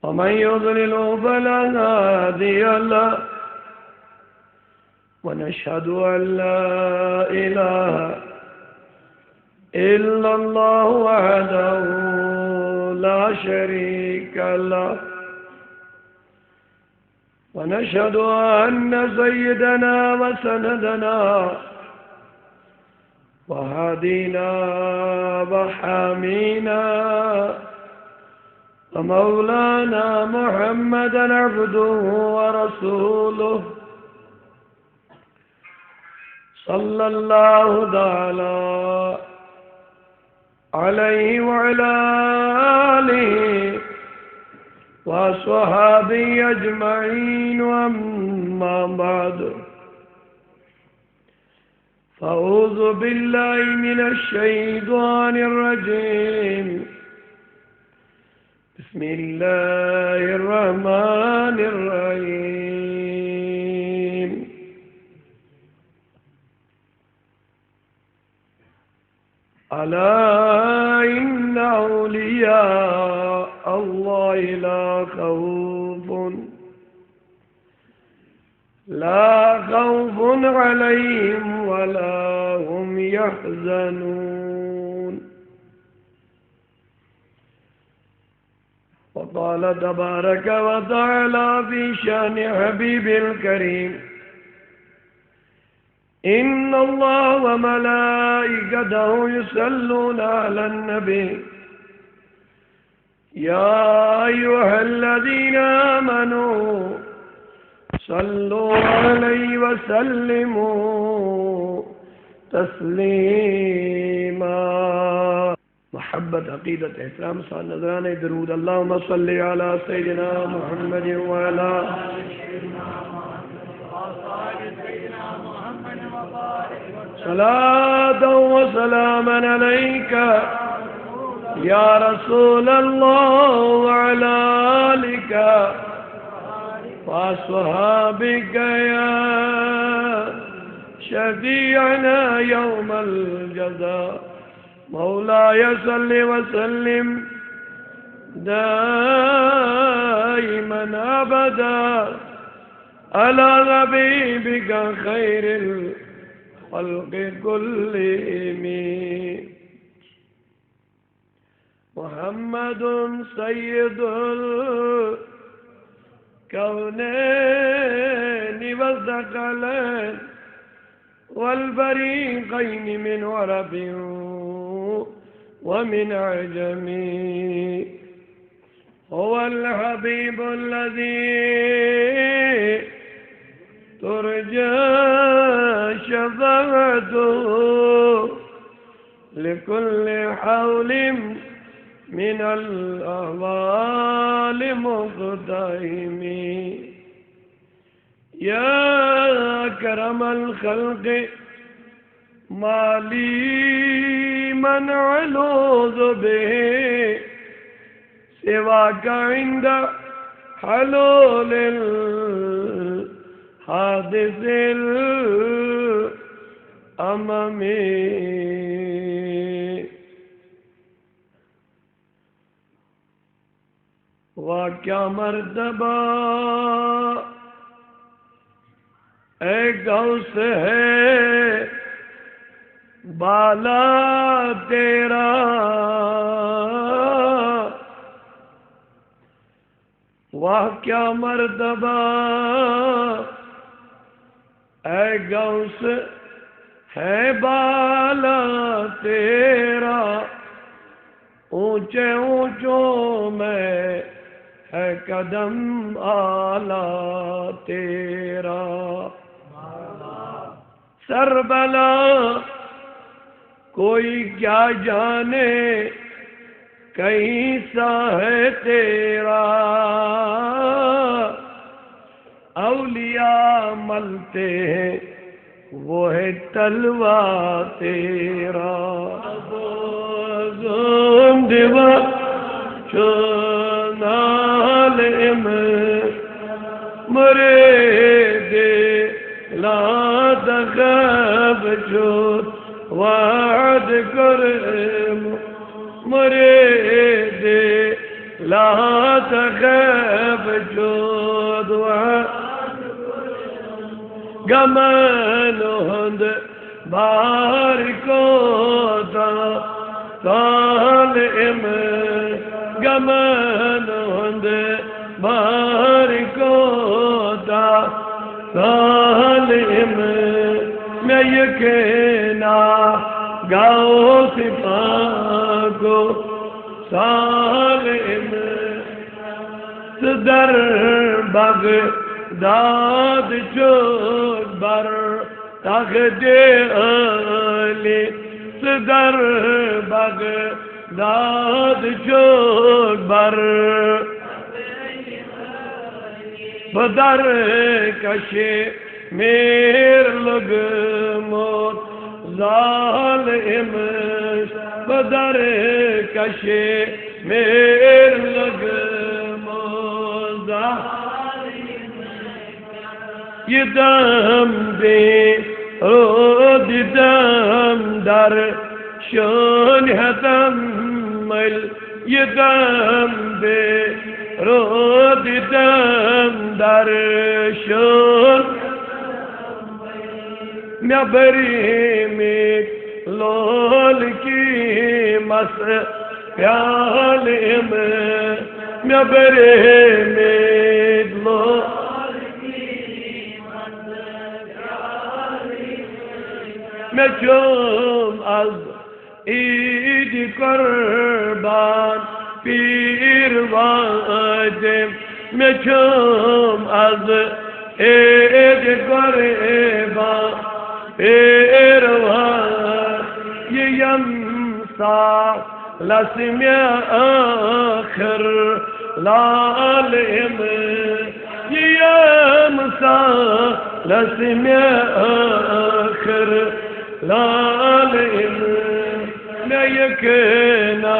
ومن يضلل فلا هادي له ونشهد أن لا إله إلا الله وحده لا شريك له ونشهد أن سيدنا وسندنا وهادينا وحامينا ومولانا محمدا عبده ورسوله صلى الله تعالى عليه وعلى آله وصحابه أجمعين وأما بعد فأعوذ بالله من الشيطان الرجيم بسم الله الرحمن الرحيم ألا إن أولياء الله لا خوف عليهم ولا هم يحزنون وقال تبارك وتعالى في شأن حبيب الكريم إن الله وملائكته يصلون على النبي يا أيها الذين آمنوا صلوا عليه وسلموا تسليما. محبت عقیدت احترام سان نظران درود اللہم صلی علی سیدنا محمد وعلا صلاة وسلاما عليك يا رسول الله وعلى آلك وأصحابك يا شفيعنا يوم الجزاء. مولاي صل وسلم دائما أبدا على حبيبك خير الخلق كلهم محمد سيد الكونين والثقلين والفريقين من عرب ومن عجم هو الحبيب الذي ترجى شفاعته لكل حول من الأهوال مقتحم. يا أكرم الخلق ما لي من ألوذ به سواك عند حلول الحادث الأمم. واقعہ مرتبہ اے غوث ہے بالا تیرا واقعہ مرتبہ اے غوث ہے بالا تیرا اونچے اونچوں میں ہے قدم آلہ تیرا. سربلا کوئی کیا جانے کہیں سا ہے تیرا اولیاء ملتے ہیں وہ ہے تلوا تیرا. دیوا چنال مرے دے لا تخاف جود وعد کرم مرے دے لا تخاف جود گمن ہند بارکو طالم گمن ہند بارکو طالم میں یقینا گاؤ سپاکو سالم در بغداد چوک بر تخت علی در بغداد چوک بر بدر کشے میر لگ موت ظالم بدر کشے میر لگ موت یہ دم دے رود دم در شون حتمل یہ دم دے رود دم در شون میں بری میں لول کی مس پیال میں بری میں لول میں چوم از عید قربان پیر واجب میں چوم از عید قربان پیر واجب یہ یمسا لسم آخر لالم یہ یمسا لسم آخر لالم میں یقینا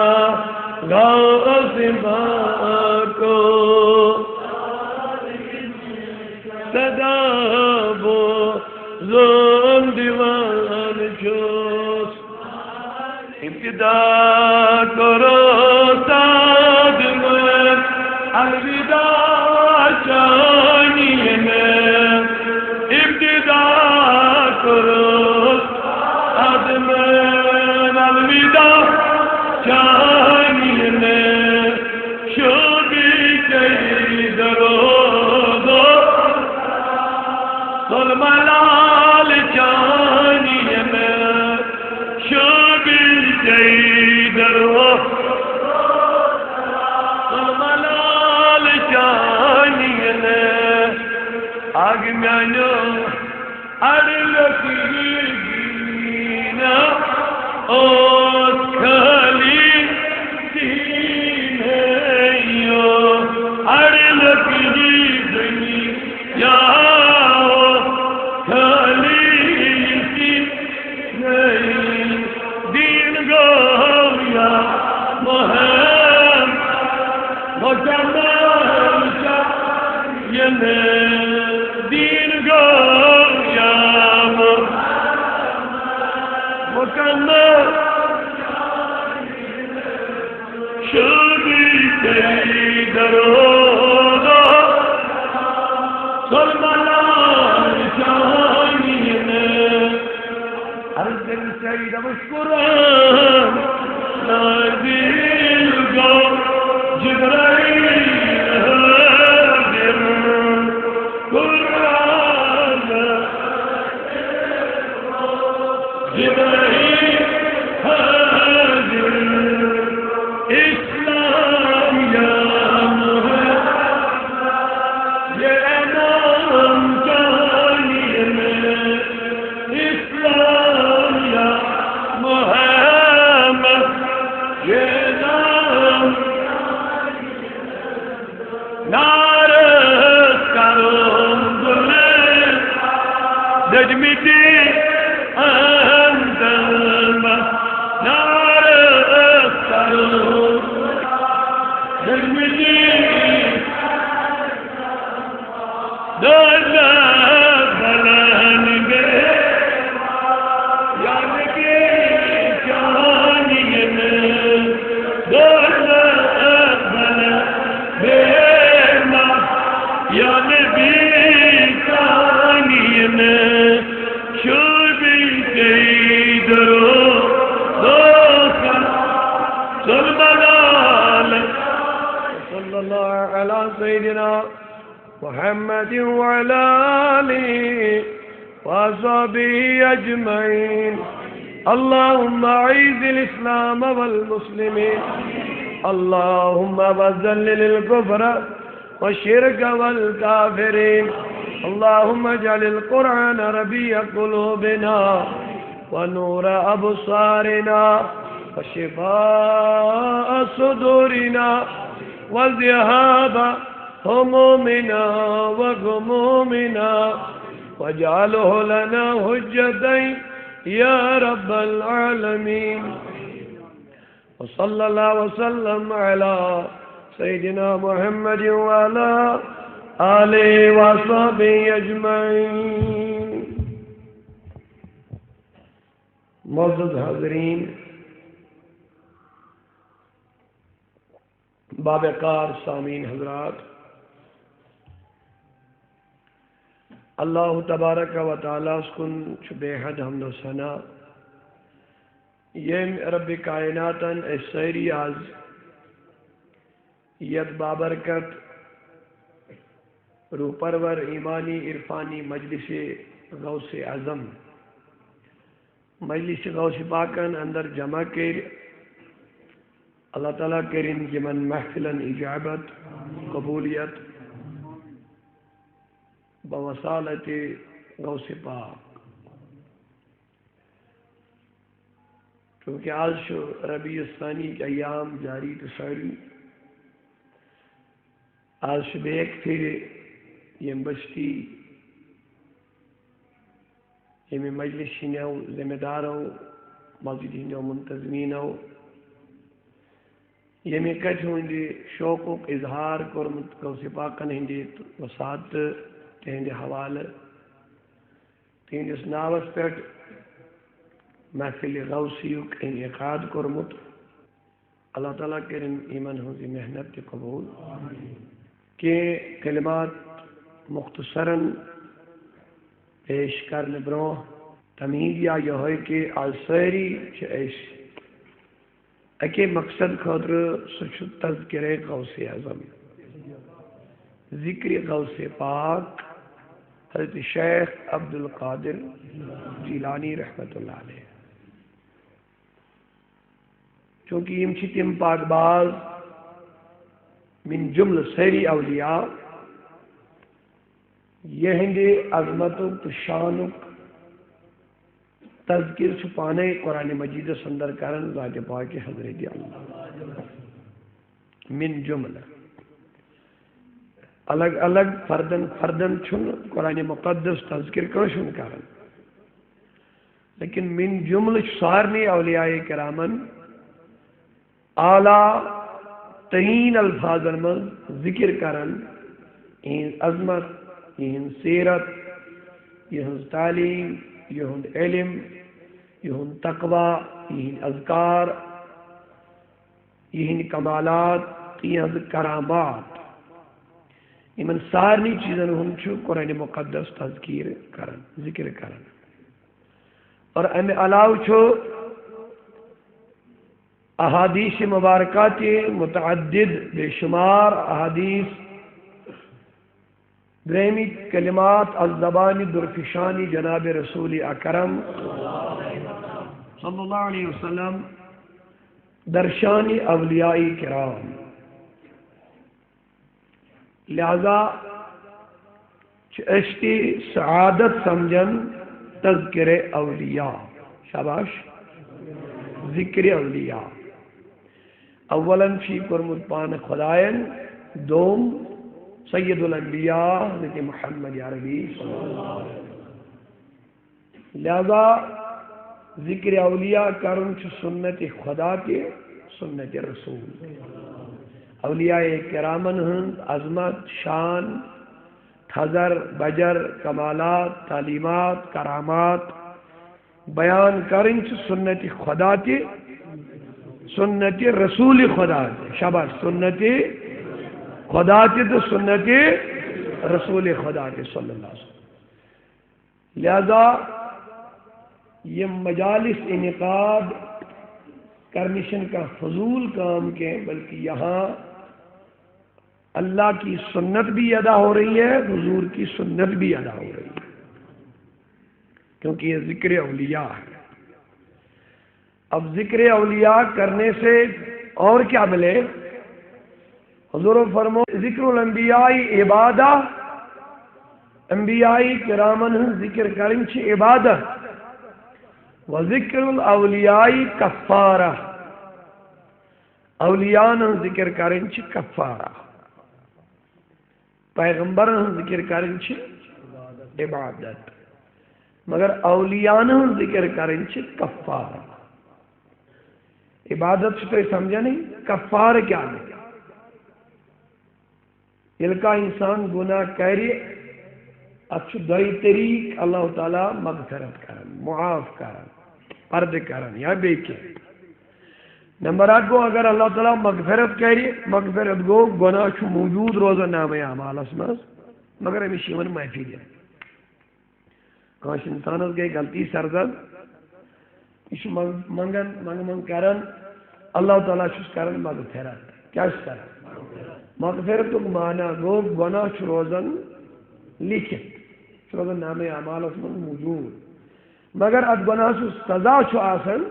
غازبا کو صدا بو زم دیوان جوس ابتدا کرو ساد من الوداع چانی میں ابتدا کرو من الوداع چانی میں شبی کئی درود سلملال چانی میں شبی کئی درود سلملال چانی میں آگ میانو اڑلکی اوت کھلی سینیو اڑلکی دنیا کھلی سینیو دین گویا مہم مکمل چاہین دین گویا مکمل شبی کئی درود سلملال چانی میں عرض دل سید مشکران نازل گو جبرائیل حاضر قرآن جبرائیل حاضر اسلام یا محمد یہ امام چانی میں اسلام یا محمد یہ نام نارس کرم دلے دجمیتی على سيدنا محمد وعلى آله وصحبه أجمعين. اللهم أعز الإسلام والمسلمين. اللهم وذلل الكفر والشرك والكافرين. اللهم اجعل القرآن ربيع قلوبنا ونور أبصارنا وشفاء صدورنا وذهاب همومنا وغمومنا واجعله لنا حجتين يا رب العالمين. وصلى الله وسلم على سيدنا محمد وعلى آله وصحبه أجمعين. معزز حاضرین، بابکار سامعین حضرات، اللہ تبارک و تعالی اسکن چھ بے حد حمد و ثنا یم رب کائناتن اسیری از ید بابرکت روح پرور ایمانی عرفانی مجلس غوث اعظم مجلس غوث پاکن اندر جمع کر اللہ تعالیٰ کرن جمن محفلن اجابت قبولیت بوصالت غوث پاک. کیونکہ آج شو ربیع الثانی کے ایام جاری تساری آج شب ایک پھر یم بستی یم مجلس ہنو ذمہ دارو مسجد ہنو منتظمینو یمی کچھ ہندی شوقک اظہار کرمت غوث پاکن ہندی وسعت تہندِ حوالہ تہندس ناوس پہ محفل غوثیک انعقاد کرمت. اللہ تعالیٰ کرن ایمن ہنزی محنت قبول کہ کلمات مختصراً پیش کرنے برو تمہید یا یہ ہوئی کہ آسری چیش اکی مقصد خاطر سچ تذکر غوث اعظم ذکر غوث پاک حضرت شیخ عبدالقادر جیلانی رحمت اللہ علیہ. چونکہ یم چھ تم پاک باز من جمل سیری اولیاء یہ ہندی عظمتک تو شانک تذکر چھپانے قرآن مجید سندر کرن ذات پاک حضرت اللہ من جملہ الگ الگ فردن چھن قرآن مقدس تذکر کرشن کرن لیکن من جملہ سارنی اولیاء کرامن اعلیٰ تہین الفاظ من ذکر کرن این عظمت این سیرت یہن تعلیم یہن علم یہن تقوی یہن اذکار یہن کمالات یہن کرامات ایمن سارنی چیزن ہم چھو قرآن مقدس تذکیر کرن ذکر کرن. اور ام علاو چھو احادیث مبارکات متعدد بے شمار احادیث دریمی کلمات از زبانی درفشانی جناب رسول اکرم صلی اللہ علیہ وسلم درشانی اولیاء کرام. لہذا اشتی سعادت سمجھن تذکر اولیاء شاباش ذکر اولیاء اولاً فی کرمت پان خدائن دوم سید الانبیاء حضرت محمد عربی صلی اللہ علیہ وسلم. لہذا ذکر اولیاء کرن چھ سنت خدا کے سنت رسول اولیاء کرامن ہند عظمت شان تھزر بجر کمالات تعلیمات کرامات بیان کرن چھ سنت خدا کے سنت رسول خدا کے شاباش سنت خدا کے تو سنت رسول خدا کے صلی اللہ علیہ وسلم. لہذا یہ مجالس انعقاد کرنیشن کا فضول کام کے بلکہ یہاں اللہ کی سنت بھی ادا ہو رہی ہے، حضور کی سنت بھی ادا ہو رہی ہے، کیونکہ یہ ذکر اولیاء ہے۔ اب ذکر اولیاء کرنے سے اور کیا ملے؟ حضور فرمو ذکر الانبیاء عبادہ، انبیاء کرامن ذکر کرن چھ عبادت، و ذکر الاولیاء کفارہ، اولیاء ذکر کرن چھ کفارہ، پیغمبر ذکر کرن چھ عبادت، مگر اولیاء ذکر کرن چھ کفارہ۔ عبادت سے تو سمجھا نہیں، کفار کیا نہیں؟ یل کا انسان گناہ کری اچھو دائی طریق اللہ تعالیٰ مغفرت کرن، معاف کرن، پرد کرن یا بیکے۔ نمبر 8 گو اگر اللہ تعالیٰ مغفرت کری، مغفرت گو گناہ چھو موجود روزہ نام اعمال اسماس، مگر ہمیں شیون معافی دے۔ کانش انسانت گئی غلطی سرزد، یہ منگن کرن، اللہ تعالیٰ چھس کرن مغفرت۔ کیا چھس کرن؟ مغفرت کو معنی گو گناہ چھ روزن لکھت، روزن نام اعمال اسمن موجود، مگر اد گناہ چھ سزا چھ آسن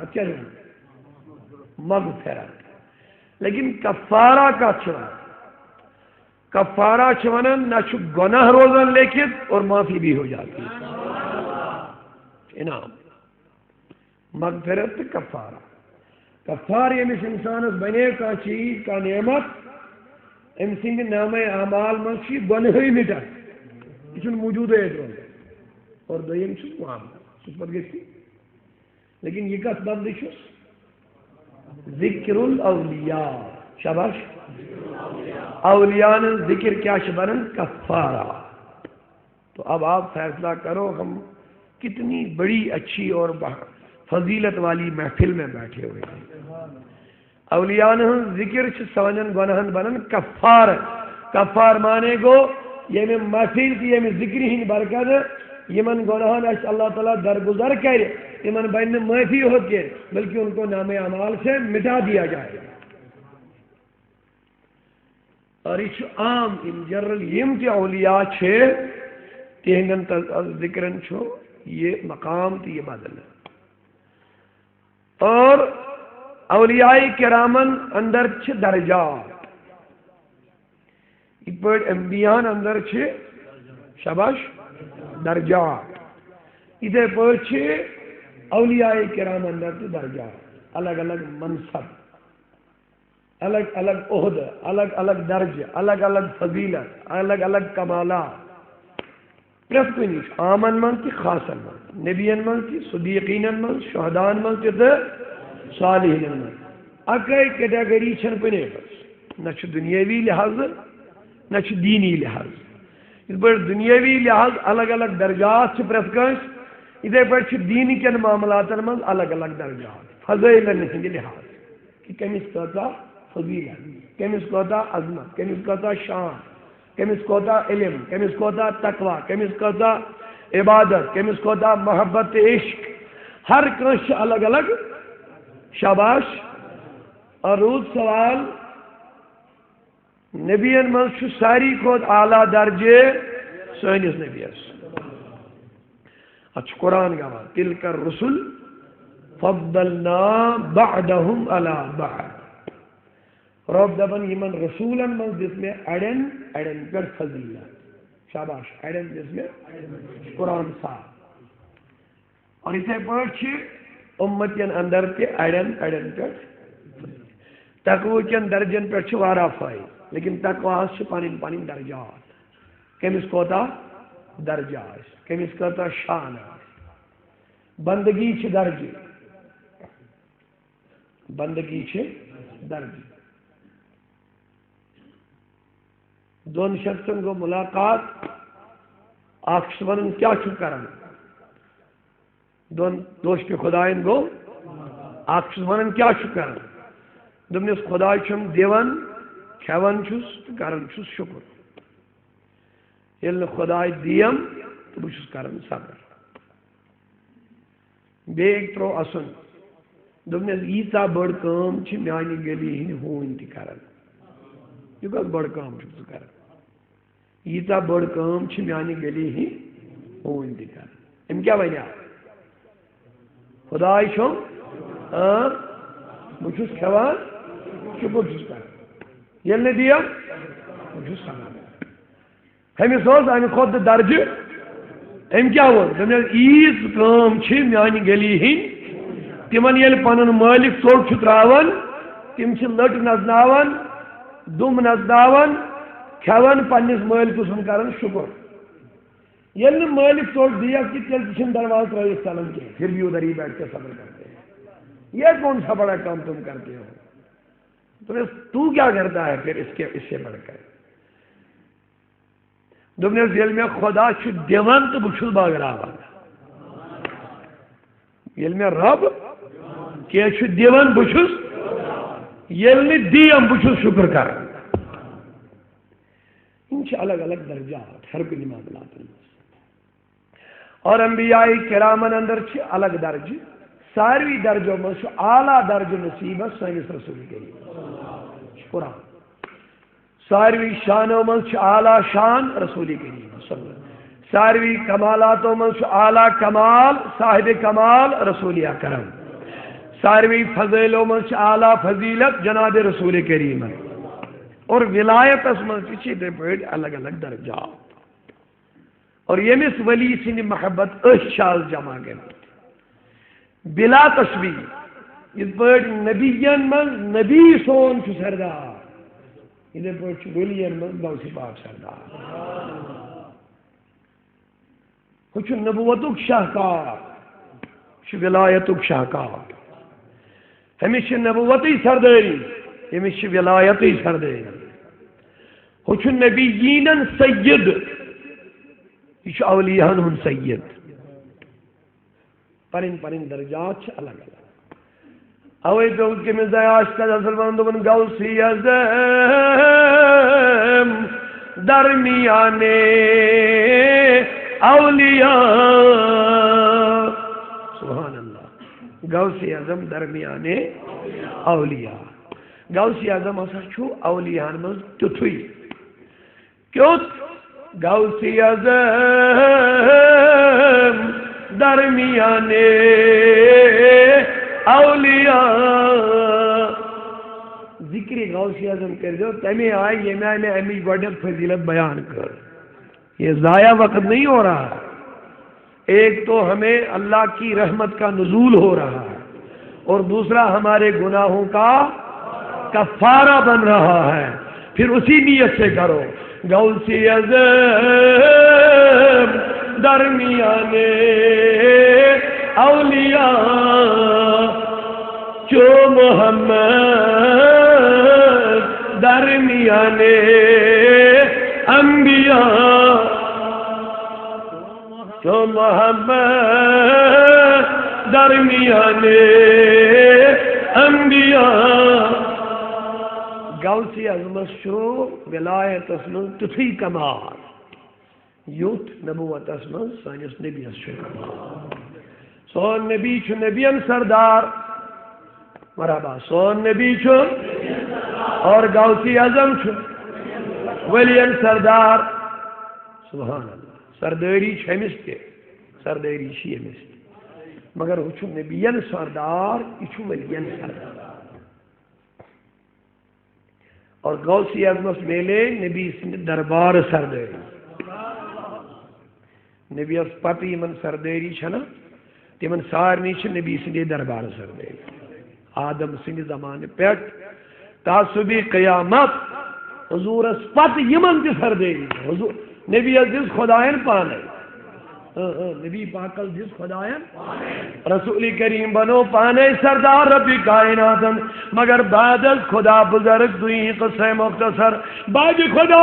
اچھا مغفرت۔ لیکن کفارہ کا چھوڑا، کفارہ چھوڑن نہ چھ گناہ روزن لکھت اور معافی بھی ہو جاتی ہے، انعام مغفرت کفارہ۔ کفار یمس انسانس بنے کا چیز کا نعمت ام سند نام اعمال من گنہی مٹن، یہ موجود ہے اور دویم معاملہ سپت گی، لیکن یہ کس بند ذکر الاولیاء، شاباش، اولیاء ذکر کیا بنن کفارہ۔ تو اب آپ فیصلہ کرو ہم کتنی بڑی اچھی اور فضیلت والی محفل میں بیٹھے ہوئے ہیں۔ اولیاء ذکر سوانن گناہن بنن کفار، کفار مانے گو یہ میں محفل کی یہ میں ذکر ہی برکت یمن گناہن اس اللہ تعالیٰ درگزر کرے، یمن بین معافی ہوتی ہے، بلکہ ان کو نام اعمال سے مٹا دیا جائے۔ اور یہ عام ان جنرل یم کے اولیاء چھے تہنگن ذکرن چھو یہ مقام تی یہ بدل ہے۔ اور اولیاء کرامن اندر چھ درجات، یہ پر انبیاء اندر چھ شاباش درجات، ادھر پر چھ اولیاء کرام اندر چھ درجات، الگ الگ منصب، الگ الگ عہدہ، الگ الگ درجہ، الگ الگ فضیلت، الگ الگ کمالات، پرت کوئی نہیں، آمن من کی خاصن من، نبیین من کی، صدیقین من، شہدان من کی، صالحین من، اکائی کیٹاگری چھن پنے بس، نہ چھ دنیاوی لحاظ نہ چھ دینی لحاظ۔ اس پر دنیاوی لحاظ الگ الگ درجات چھ پرت کنس، ادھر پر چھ دینی کے معاملات من الگ الگ درجات، فضائل ہندی لحاظ کہ کمس کتا فضیلت، کمس کتا عظمت، کمس کتا شان، کمس کوتا علم، کمس کوتا تقوی، کمس کوتا عبادت، کمس کوتا محبت عشق، ہر کنش الگ الگ شاباش۔ اور روز سوال نبیین من چھ ساری کھود اعلیٰ درجے سینس نبیس، اچھ قرآن گواہ تلک الرسل فضلنا بعدهم علی بعد، رب دبن یمن رسولن من جس میں اڑن اڑن پر فضیلت، شاباش اڑن جس میں قرآن صاحب۔ اور اسے پڑھ امتین اندر کے اڑن اڑن پر تقوی کن درجن پر وارا فائد، لیکن تقوی سے پانین پانین درجات، کمس کوتا درجہ، کمس کوتا شان، بندگی چھ درجے، بندگی چھ درجے۔ دون شخصن کو ملاقات آخشون کیا چھو کرن، دون دوست خدایان گو آخشون کیا چھو کرن، دمنس خدای چھم دیون کھیون چھس کرن چھس شکر، یل خدای دیم تو بچس کرن صبر۔ بے ایک ترو اسن دوٚپنَس ییٖژاہ بٔڑ کٲم چھِ میٛانہِ گلی ہٕنٛدۍ ہوٗنۍ تہِ کران یہِ کۄس بٔڑ کٲم چھُکھ ژٕ کران ییٖژاہ بٔڑ کٲم چھِ میٛانہِ گلی ہٕنٛدۍ ہوٗنۍ تہِ کران أمۍ کیٛاہ وَنیٛاو خۄداے چھُم بہٕ چھُس کھٮ۪وان شُکُر چھُس کران ییٚلہِ نہٕ دِیم بہٕ چھُس سَنان أمِس اوس اَمہِ کھۄتہٕ درجہِ أمۍ کیٛاہ ووٚن دوٚپنَس ییٖژ کٲم چھِ میٛانہِ گلی ہٕنٛدۍ تِمن ییٚلہِ پنُن مٲلِک ژوٚٹ چھُ ترٛاوان تِم چھِ لٔٹ نژناوان دُم نژناوان کھٮ۪وان پننِس مٲلکہٕ سُنٛد کران شُکُر ییٚلہِ نہٕ مٲلِک ژوٚٹ دِیَکھ تہِ تیٚلہِ تہِ چھِنہٕ دروازٕ ترٲوِتھ ژلان کینٛہہ پھر بھی ادھر ہی بیٹھ کے صبر کرتے ہیں یہ کون سا بڑا کام تم کرتے ہو تو کیا کرتا ہے پھر اس سے بڑھ کر دوٚپنَس ییٚلہِ مےٚ خۄدا چھُ دِوان تہٕ بہٕ چھُس بٲگراوان ییٚلہِ مےٚ رب کینٛہہ چھُ دِوان بہٕ چھُس ییٚلہِ نہٕ دِیم بہٕ چھُس شُکر کران یِم چھِ الگ الگ درجات ہر کُنہِ معاملاتن منٛز اور انبیاء کرامن اندر چھِ الگ درجہِ ساروی درجو منٛز چھُ اعلیٰ درجہِ نصیٖبس سٲنِس رسول کریم قرآن ساروی شانو منٛز چھُ اعلیٰ شان رسول کریم ساروی کمالاتو منٛز چھُ اعلیٰ کمال صاحب کمال رسول اکرم ساروی فضیلو منٛز چھِ اعلیٰ فضیلت جناب رسول کریم اور ولایتس منٛز تہِ چھِ یِتھٕے پٲٹھۍ الگ الگ درجات اور ییٚمِس ولی سٕنٛدِ محبت أسۍ چھِ آز جمع گٔمٕتۍ بلا تشبیہ یِتھ پٲٹھۍ نبیَن منٛز نبی سون چھُ سردار یِتھٕے پٲٹھۍ چھُ ؤلین منٛز غوث پاک سردار ہُہ چھُ نبوتُک شاہکار چھُ ولایتُک شاہکار أمِس چھِ نبوتٕے سردٲری أمِس چھِ ولایتٕے سردٲری ہُہ چھُ نبیٖنن سید یہ چھُ اولیاہن ہُنٛد سید پنٕنۍ پنٕنۍ درجات چھِ الگ الگ اوے پیوٚو کٔمِس دایاشتن اصل ونُن دوٚپُن غوثی اعظم درمیانے اولیاء سبحان اللہ غوثی اعظم درمیانے اولیاء غوثی اعظم ہسا چھُ اولیاہن منٛز تیُتھُے کیُتھ غوثی اعظم درمیانے اولیاء ذکر غوثی اعظم کٔرۍزیو تمے آیہِ ییٚمہِ آیہِ مےٚ امِچ گۄڈنیٚتھ فضیلت بیان کر یہ ضائع وقت نہیں ہو رہا ایک تو ہمیں اللہ کی رحمت کا نزول ہو رہا ہے اور دوسرا ہمارے گناہوں کا کفارہ بن رہا ہے پھر اسی نیت سے کرو غوثی اعظم درمیانے اولیاء جو محمد درمیانے انبیاء جو محمد درمیانے انبیاء غوثی اعظمس چھُ ولایتس منٛز تیُتھُے کمال یُتھ نبوتس منٛز سٲنِس نبیَس چھُ کمال سون نبی چھُ نبیَن سردار مرحبا سون نبی چھُ اور غوثی اعظم چھُ ولین سردار سبحان اللہ سردٲری چھِ أمِس تہِ سردٲری چھِ أمِس تہِ مگر ہُہ چھُ نبیَن سردار یہِ چھُ ولین سردار اور غوثی اعظمس میلے نبی سٕنٛدِ دربار سردٲری نبیَس پتہٕ یِمن سردٲری چھنا تِمن سارنٕے چھِ نبی سٕنٛدے دربار سردٲری آدم سٕنٛدِ زمانہٕ پٮ۪ٹھ تعصُبِ قیامت حضوٗرس پتہٕ یِمن تہِ سردٲری حضوٗر نبیَس دِژ خۄدایَن پانے نبی پاکس دِژ خۄدایَن رسول کریم بنو پانے سردار ربی کائناتن مگر بعد از خدا بزرگ دوئی قصہ مختصر بعد خدا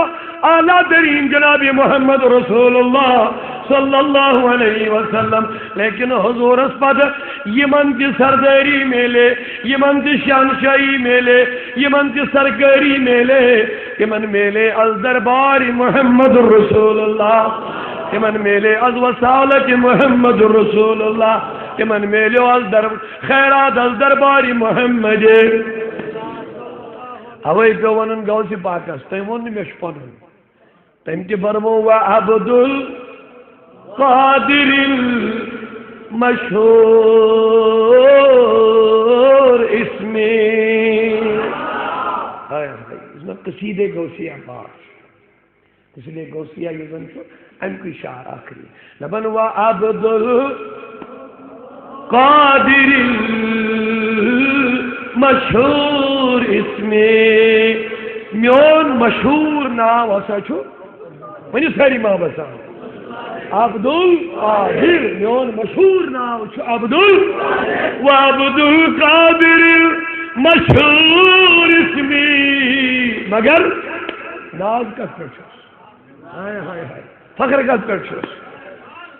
اعلیٰ ترین جناب محمد رسول اللہ صلی اللہ علیہ وسلم لیکن حضور اسپد یمن کی سرداری میلے یمن کی شانشاہی میلے یمن کی سرکاری میلے یمن میلے از دربار محمد رسول اللہ یمن میلے از وسالت محمد رسول اللہ تمن میلیو از در خیرات از درباری محمد اوے پہ ون غوث پاکس تم ون مے پن تم تہ فرمو و عبد القادر المشہور اسمی اس میں قصیدے غوثیہ پاک اس لیے غوثیہ یہ زن چھو ام کی شعر آخری لبن و عبد القادر المشہور اسمی میون مشہور نام ہسا چھو ونیو ساری ماں بسان عبد القادر میون مشہور نام چھو عبد القادر مشہور اسمی مگر ناز کت پہ ہائے ہائے ہائے فخر کت پہ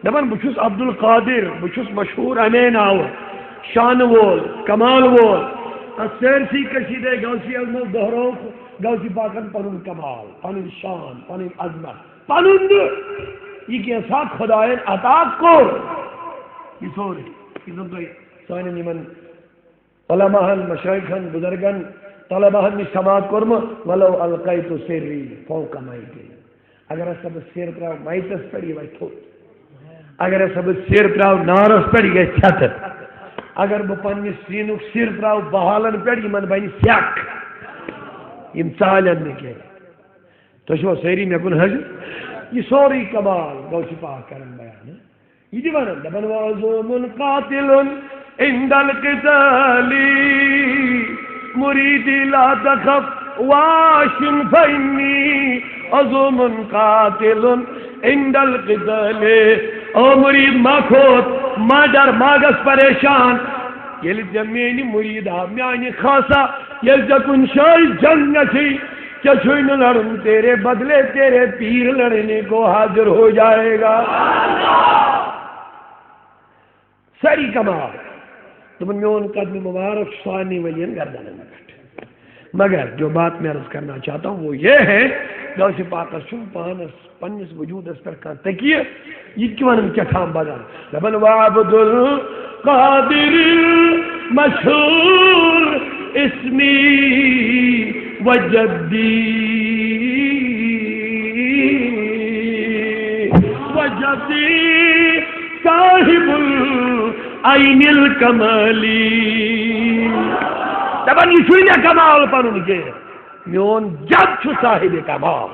دپان بچھس عبد القادر بچھس مشہور امی ناو شان وول کمال وول سرسی کشیدے غوثی عظمت دہرو غوثی پاکن پنن کمال پنن شان پنن عظمت پنن یہ کیسا خدائن عطا کو یہ سورے سانی نمن علماءن مشایخن بزرگن طلباءن میں سماعت کرم ولو القیت سری فوق مائتی اگر سب سیر تراو مائتس پڑی وی تھوت اگر سب سیر تراو نارس پڑی گئی چھت اگر بہ پنس سینک سر تراو بحالن پہ من بن سیک یم ثالن نکے تو سیری مے کن حضر یہ سوری کمال غوث پاک کرن بیان یہ دی ونن دپن وعظوم قاتل عند القتال مريدي لا تخف واش فإني عظوم قاتل عند القتال او مرید ما کھوت ما ڈر ما گس پریشان یل جمینی مرید میانی خاصا یل جکن شای جنگ نچی چچوین لڑن تیرے بدلے تیرے پیر لڑنے کو حاضر ہو جائے گا ساری کمال تمن میون قدم مبارک سوانی ولین گردن میں مگر جو بات میں عرض کرنا چاہتا ہوں وہ یہ ہے غوث پاک سن پنس وجود اس پر کا تکیہ یہ کیوں ان کیا ٹھام بدل لبن وعبد القادر مشہور اسمی وجدی صاحب العین الکمالی دپان یہ چھوئی مے کمال پنن کے میون جد چھو صاحب کمال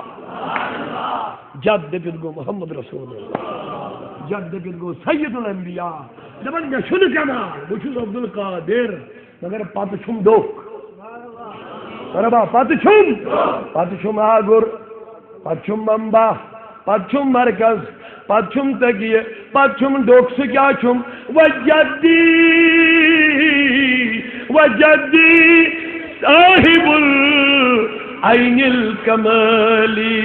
جد دپت گو محمد رسول اللہ جد دپت گو سید الانبیاء دپان مے چھن کمال بہ چھس عبد القادر مگر پتہ چھم ڈوک ربا پتہ چھم آگر پتہ چھم ممبا پتہ چھم مرکز پتہ چھم تکیہ پتہ چھم ڈوک سہ کیا چھم وجدی صاحب العین الکمالی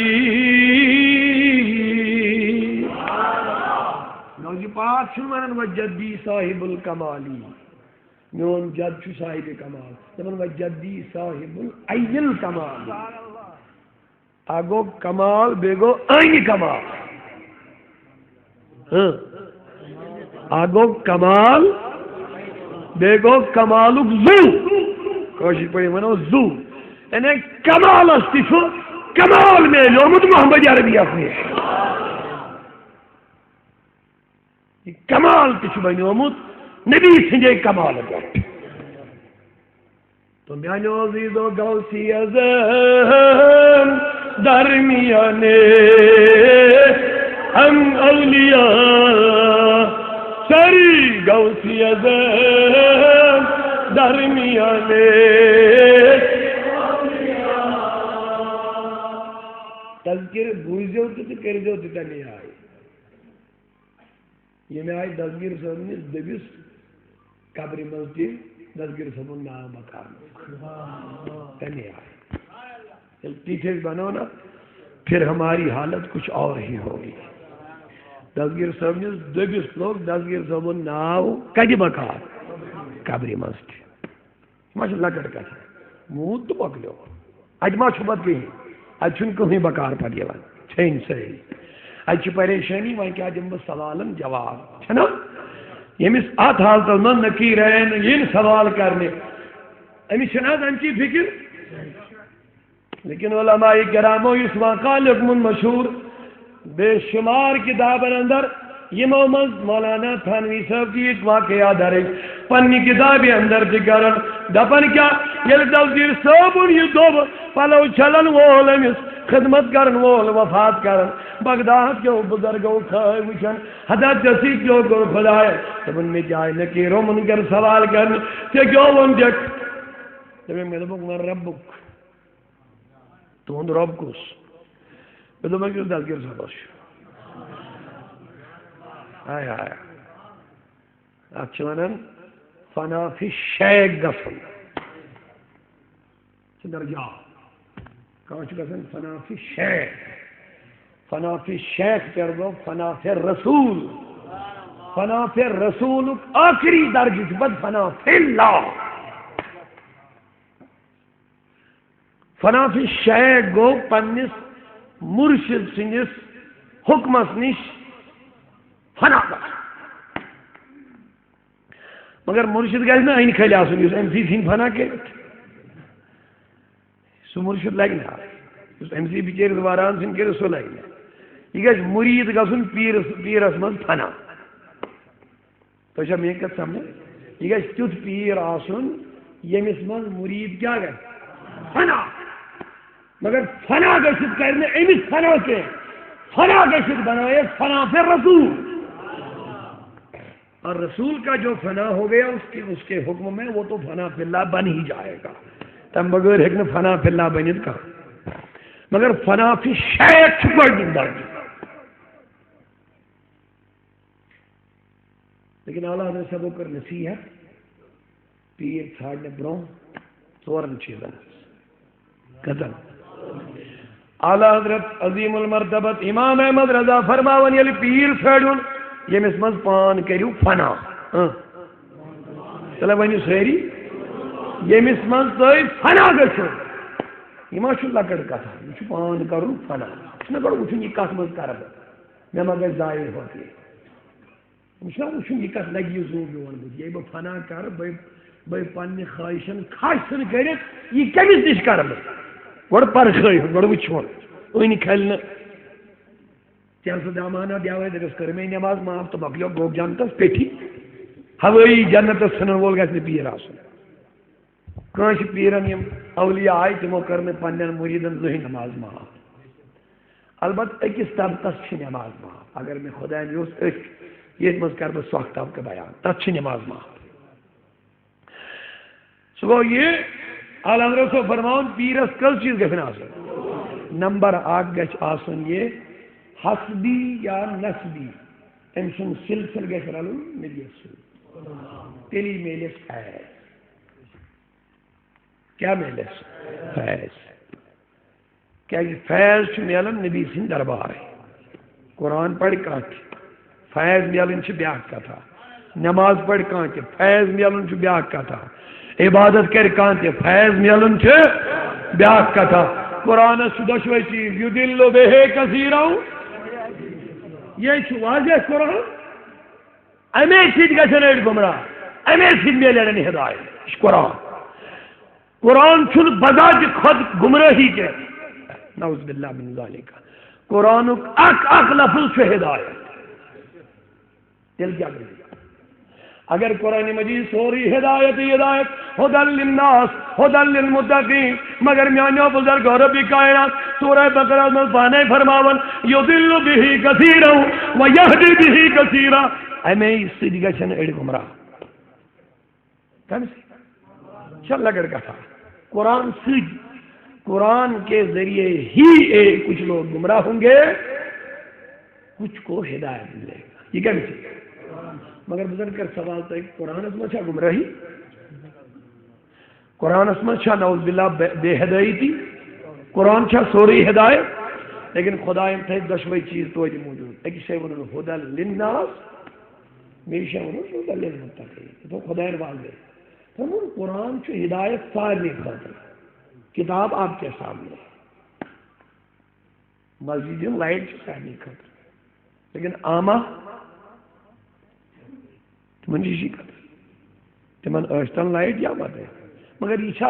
غوث پاک چھن ونان وجدی صاحب الکمالی میون جد چھو صاحب کمال دپان وجدی صاحب العین الکمال آگو کمال بیگو عین کمال آگو کمال بیگو کمالک زو کوشش پڑی منو زو یعنی کمال استی چھو کمال میں لومد محمد عربی اپنے یہ کمال تچھو بینی آمد نبی سنجھے کمال گوٹ تو میانو عزیز و غوثی ازم درمیانے ہم اولیاء سری غوثی ازم درمیانے تذکر بوجھو تو کر جو تو نہیں آئی یہ میں آئی دسگیر صاحب نے دبیس قبر مسجد دسگیر صاحب نام بتا نہیں آئی ٹیچرز بنو نا پھر ہماری حالت کچھ اور ہی ہوگی دسگیر صاحب نے دبیس لوگ دسگیر صاحب نام کدی بکار قبر مسجد ماشاء اللہ کٹکا موت تو پکلو اجما چھپت کہیں اچھن کہیں بکار پڑ یوان چھین صحیح اچھ پریشانی وہاں کیا جنب سوالن جواب ہے نا یمس ات حالت من نکیرین ین سوال کرنے امس چھنہ امچی فکر لیکن علماء کرامو اس واقعہ لکمن مشہور بے شمار کتابن اندر یمو من مولانا تھانوی صاحب کی ایک واقعہ درج پنی کتابی اندر ذکرن دپن کیا یل دلدیر صابن یہ دو پلو چلن وول امس خدمت کرن وول وفات کرن بغداد کے بزرگوں کھائے وچن حضرت جسی کیوں گر خدائے تب ان میں جائے نکیرو من کر سوال کرن کہ کیوں ون دیکھ تب میں دبک من ربک تو ان رب کس میں دبک کس دلگیر سباش آیا آیا اچھا ونن فنا فی شیک گفن چندر جا کہاں گفن فنا فی شیک فنا فی شیخ کر دو فنا فی رسول فنا فی رسول آخری درجہ بد فنا فی اللہ فنا فی شیخ گو پنس مرشد سنس حکمس نش فنا مگر مرشد گھر نا این کھیل آسن اس ایم سی سن فنا کے سو مرشد لگنا اس ایم سی بچیر دواران سن کے سو لگنا یہ گھر مرید گھن پیرس من فنا تو شاہ میں کت سمجھے یہ گھر تیت پیر آسن یمس من مرید کیا گھر فنا مگر فنا گھت کرنے امس فنا کے فنا گھت بنائے فنا پھر رسول اور رسول کا جو فنا ہو گیا اس کے حکم میں وہ تو فنا فی اللہ بن ہی جائے گا تم بغیر حکم فنا فی اللہ بنت کا مگر فنا فی شیخ چھپڑ دندہ لیکن اعلیٰ حضرت سبو کر نصیحت پیر ژھانڈنے برو ژورن چیزن قدم اعلیٰ حضرت عظیم المرتبت امام احمد رضا فرماون یلی پیر ژھانڈن یمس مز پان کریو فنا چلے ونیو سیری یمس مز تھی فنا گھو یہ ما لکڑ کتھا یہ پان کرن فنا نہ گۄڈٕ وٕچھُن یہِ کتھ منٛز کرٕ بہٕ مےٚ ما گژھِ ضایع ہوتی چھُنا وٕچھُن یہِ کتھ لگہِ یہِ زوٗ میون بُتھ ییٚلہِ بہٕ فنا کرٕ بہٕ پننہِ خواہشن کھسن کٔرِتھ یہِ کٔمِس نِش کرٕ بہٕ گۄڈٕ پرکھٲیُن گۄڈٕ وٕچھُن أنۍ کھلہِ نہٕ ژےٚ سُہ دامانہ دیاوے دٔپِس کٔر مےٚ نٮ۪ماز معاف تہٕ مۄکلیو گوٚو جنتس پیٹھی ہوٲیی جنتس ژھٕنن وول گژھِ نہٕ پیٖر آسُن کٲنٛسہِ پیٖرن یِم اولیاء آیہِ تِمو کٔر نہٕ پننٮ۪ن مُریٖدن زٕہٕنۍ نٮ۪ماز معاف البتہ أکِس طبقس چھِ نٮ۪ماز معاف اگر مےٚ خۄداین یوٚژھ أتھۍ ییٚتھۍ منٛز کرٕ بہٕ سۄکھ طبقہٕ بیان تتھ چھِ نٮ۪ماز معاف سُہ گوٚو یہِ اعلیٰ حضرت صٲب فرماوُن پیٖرس کٔژ چیٖز گژھن آسٕنۍ نمبر اکھ گژھِ آسُن یہِ حسبی یا نسبی أمۍ سُنٛد سلسلہٕ گژھِ رلُن نبیَس سۭتۍ تیٚلی میلٮ۪س فیض کیا میلٮ۪س فیض کیازِ فیض چھُ میلان نبی سٕنٛدِ دربارے قرآن پرِ کانٛہہ تہِ فیض میلُن چھِ بیٛاکھ کتھا نٮ۪ماز پرِ کانٛہہ تہِ فیض میلُن چھُ بیٛاکھ کتھا عبادت کرِ کانٛہہ تہِ فیض میلُن چھُ بیٛاکھ کتھا قرآنس چھُ دۄشوے چیٖز یُدِلُ بِہِ کثیٖرًا یہ چھُ واضح قرآن امے سۭتۍ گژھن أڑۍ گمراہ امے سۭتۍ میلہِ اڑٮ۪ن ہدایت یہِ چھُ قرآن قرآن چھُنہٕ بذاتِ خود گمرٲہی کینٛہہ نعوذ باللہ من ذالک قرآنُک اکھ لفظ چھُ ہدایت تیٚلہِ کیٛاہ گژھِ اگر قرآن مجید سوری ہدایت ہدی للناس ہدی للمتقین مگر میانیو بزرگو رب کائنات سورہ بقرہ میں پانے فرماون یضل بہ کثیرا ویہدی بہ کثیرا امی سۭتۍ گژھن أڑۍ گمراہ کم سے چل لگڑ کتھا قرآن سۭتۍ قرآن کے ذریعے ہی کچھ لوگ گمراہ ہوں گے کچھ کو ہدایت ملے گا یہ کیا مجھے مگر بزرگ کر سوال تو قرآن میں چھا گمراہی قرآن میں چھا نعوذ باللہ بے ہدایتی قرآن چھا سوری ہدایت لیکن خدا تھے دشوئی چیز تو موجود ایک شے ون ہدی للناس میشا ون ہدی للمتقین تو خدا والے تو قرآن چھو ہدایت سارے خاطر کتاب آپ کے سامنے مسجد لائٹ سارے خاطر لیکن عامہ تمن قدر تمن اشتن لائٹ یا مت مگر یہ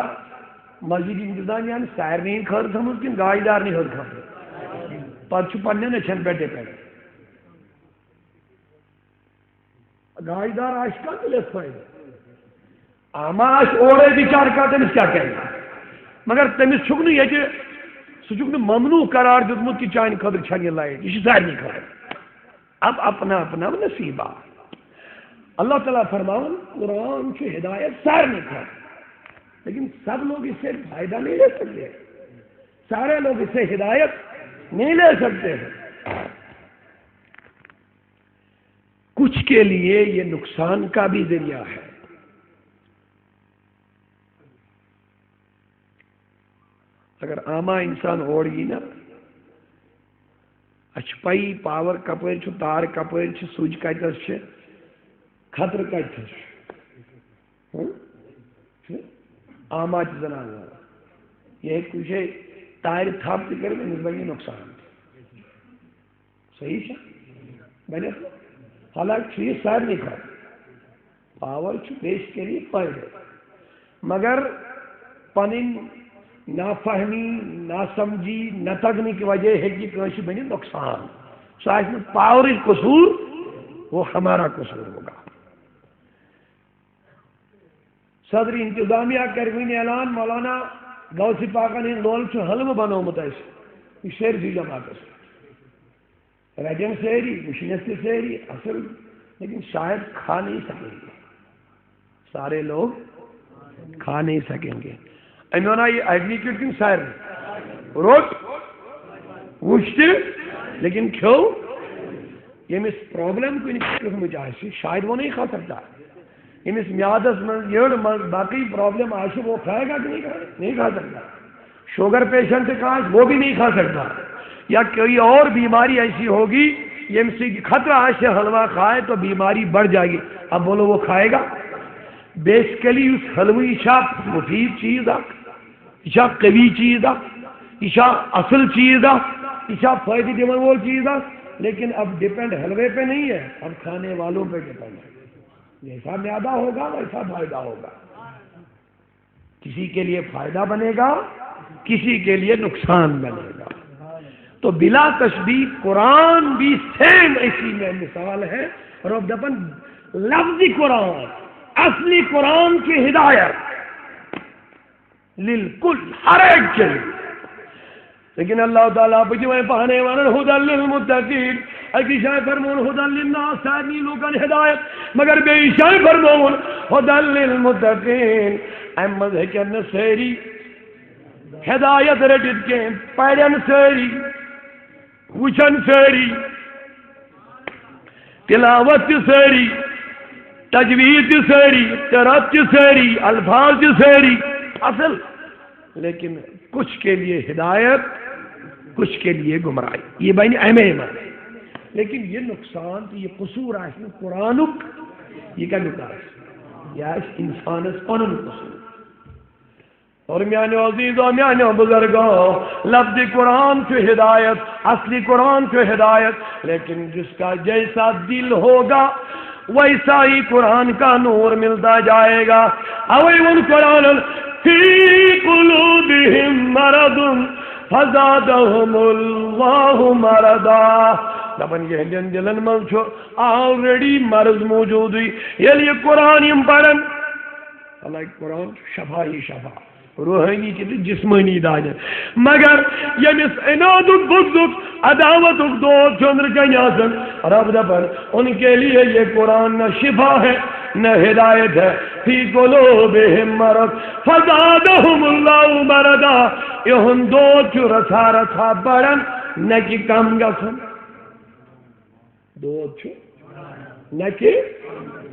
مسجد انتظامیہ سارے خٲطرٕ تھٲومٕژ کِنہٕ گاڑِ دارنٕے ہٕنٛدِ خٲطرٕ پتہٕ چھُ پننٮ۪ن أچھن پٮ۪ٹھ ڈِپٮ۪نڈ گاڑِ دار آسہِ کانٛہہ تُلٮ۪س فٲیدٕ آما آسہِ اورے بِچارٕ کانٛہہ تٔمِس کیٛاہ کَرِ مگر تٔمِس چھُکھ نہٕ ییٚتہِ سُہ چھُکھ نہٕ ممنوع قرار دیُتمُت کہِ چانہِ خٲطرٕ چھَنہٕ یہِ لایٹ یہ چھِ سارنٕے خٲطرٕ اب اپنا اپنا نصیبہ اللہ تعالیٰ فرماؤں قرآن چھُ ہدایت سارنٕے خٲطرٕ لیکن سب لوگ اس سے فائدہ نہیں لے سکتے سارے لوگ اس سے ہدایت نہیں لے سکتے کچھ کے لیے یہ نقصان کا بھی ذریعہ ہے اگر عامہ انسان اوڑی نا اچھ پائی پاور کپر تار کپر سوچ کتس خطر کتس عامہ زنان یہ کچھ تار تھپ تک بنے نقصان صحیح بنے حالانکہ یہ سارے خطر پاور بیسکلی فائدہ مگر پن نافہمی ناسمجھی نتگنے کی وجہ ہے کہ کیسے بنے نقصان سو پاور قصور وہ ہمارا قصور ہوگا صدر انتظامیہ کرونی اعلان مولانا غوث پاکن ہند لول حلوہ بنومت یہ سیرسی جماعت رجن سیری وشنس سیری اصل لیکن شاید کھا نہیں سکیں گے سارے لوگ کھا نہیں سکیں گے امونا یہ ایگنیکیوٹ کن سار روٹ وچ لیکن کھو یمس پرابلم کن قسم شاید وہ نہیں کھا سکتا یمس میادس من یڑ من باقی پرابلم آشی وہ کھائے گا کہ نہیں کھا سکتا شوگر پیشنٹ کا وہ بھی نہیں کھا سکتا یا کوئی اور بیماری ایسی ہوگی یم سے خطرہ آج سے حلوہ کھائے تو بیماری بڑھ جائے گی اب بولو وہ کھائے گا بیسکلی اس حلوی مفید چیز قوی چیز یہ اصل چیز یہ فائدہ دون وول چیز لیکن اب ڈپینڈ حلوے پہ نہیں ہے اب کھانے والوں پہ ڈپینڈ ہے جیسا میادہ ہوگا ویسا فائدہ ہوگا کسی کے لیے فائدہ بنے گا کسی کے لیے نقصان بنے گا تو بلا تشبیہ قرآن بھی سیم اسی میں مثال ہے اور اب دپن لفظی قرآن اصلی قرآن کی ہدایت للکل ہر ایک کے لیے لیکن اللہ تعالیٰ بجوائے پانے والا ہدی للمتقین اکی شاہ فرمون ہدی للناس سادنی لوگن ہدایت مگر بے شاہ فرمون ہدی للمتقین احمد ہے کہ سیری ہدایت رٹت کے پڑھن سیری وچن سیری تلاوت سیری تجوید سیری قرات سیری الفاظ سیری اصل لیکن کچھ کے لیے ہدایت کچھ کے لیے گمراہی یہ بین ایم لیکن یہ نقصان تو یہ قصور ہے قرآنک یہ کیا نقصان یہ انسان قانون قصور اور میانے عزیز و میانے بزرگوں لفظ قرآن کی ہدایت اصلی قرآن کی ہدایت لیکن جس کا جیسا دل ہوگا ویسا ہی قرآن کا نور ملتا جائے گا اویون قرآن فی قلوبہم مرض فزادہم اللہ مرضا دبن یہ دلن من چھو آلریڈی مرض موجود ہوئی یہ قرآن پڑھن اللہ قرآن شفا ہی شفا روحانی کی جسمانی داجت مگر یمس عنادک بغضک عداوتک دوست چندر کنیاسن رب دبن ان کے لیے یہ قرآن نہ شفا ہے نہ ہدایت ہے فی قلوبہم مرض فزادہم اللہ مرضا یہ دوست رسا رسا بڑھن نہ کہ کم گسن دوست نہ کہ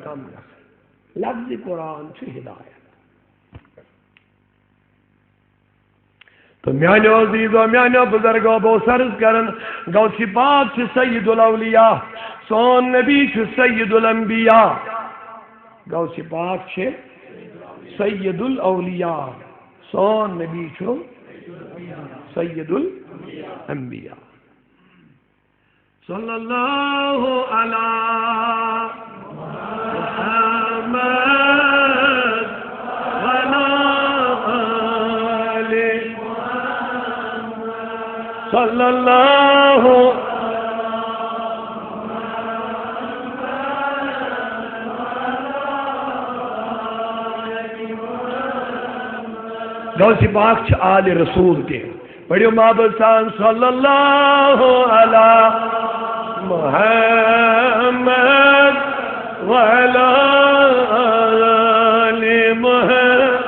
کم گسن لفظ قرآن سے ہدایت تو میانو عزیز و میانو بزرگو بو سرز کرن غوث پاک چھ سید الاولیاء سون نبی چھ سید الانبیاء غوث پاک چھ سید الاولیاء سون نبی چھ سید الانبیاء صلی اللہ علیہ محمد وعلى آل صلی اللہ غوث پاک چھ آل رسول کے پڑھو محبت سان صلی اللہ علی محمد وعلی آل محمد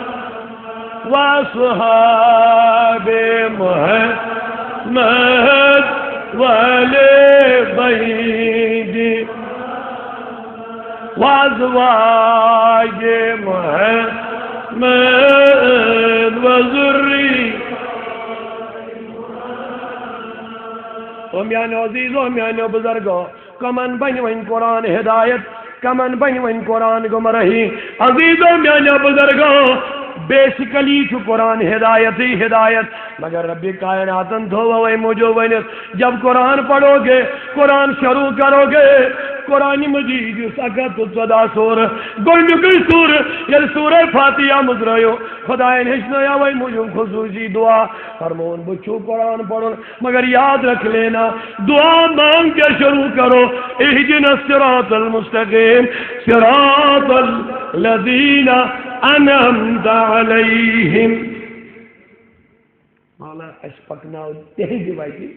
وصحاب محمد وآل بیت وازواج محمد وذری میانو عزیزو میانو بزرگو کمن بن ون قرآن ہدایت کمن بن ون قرآن گمراہی عزیزو میانو بزرگو بیسیکلی چھو قرآن ہدایت ہی ہدایت مگر رب کائناتن دھووے موجو ونس جب قرآن پڑھو گے قرآن شروع کرو گے قرآن مجید سکت صدا سور گوڑنکی سور یل سور فاتحہ مزرائیو خدای نشنا یا وی مجھو خصوصی دعا فرمون بچو قرآن پڑھو مگر یاد رکھ لینا دعا مانگ کے شروع کرو اہدنا الصراط المستقیم صراط الذین انعمت علیہم مولا اشپکناو تہی دیوائی کی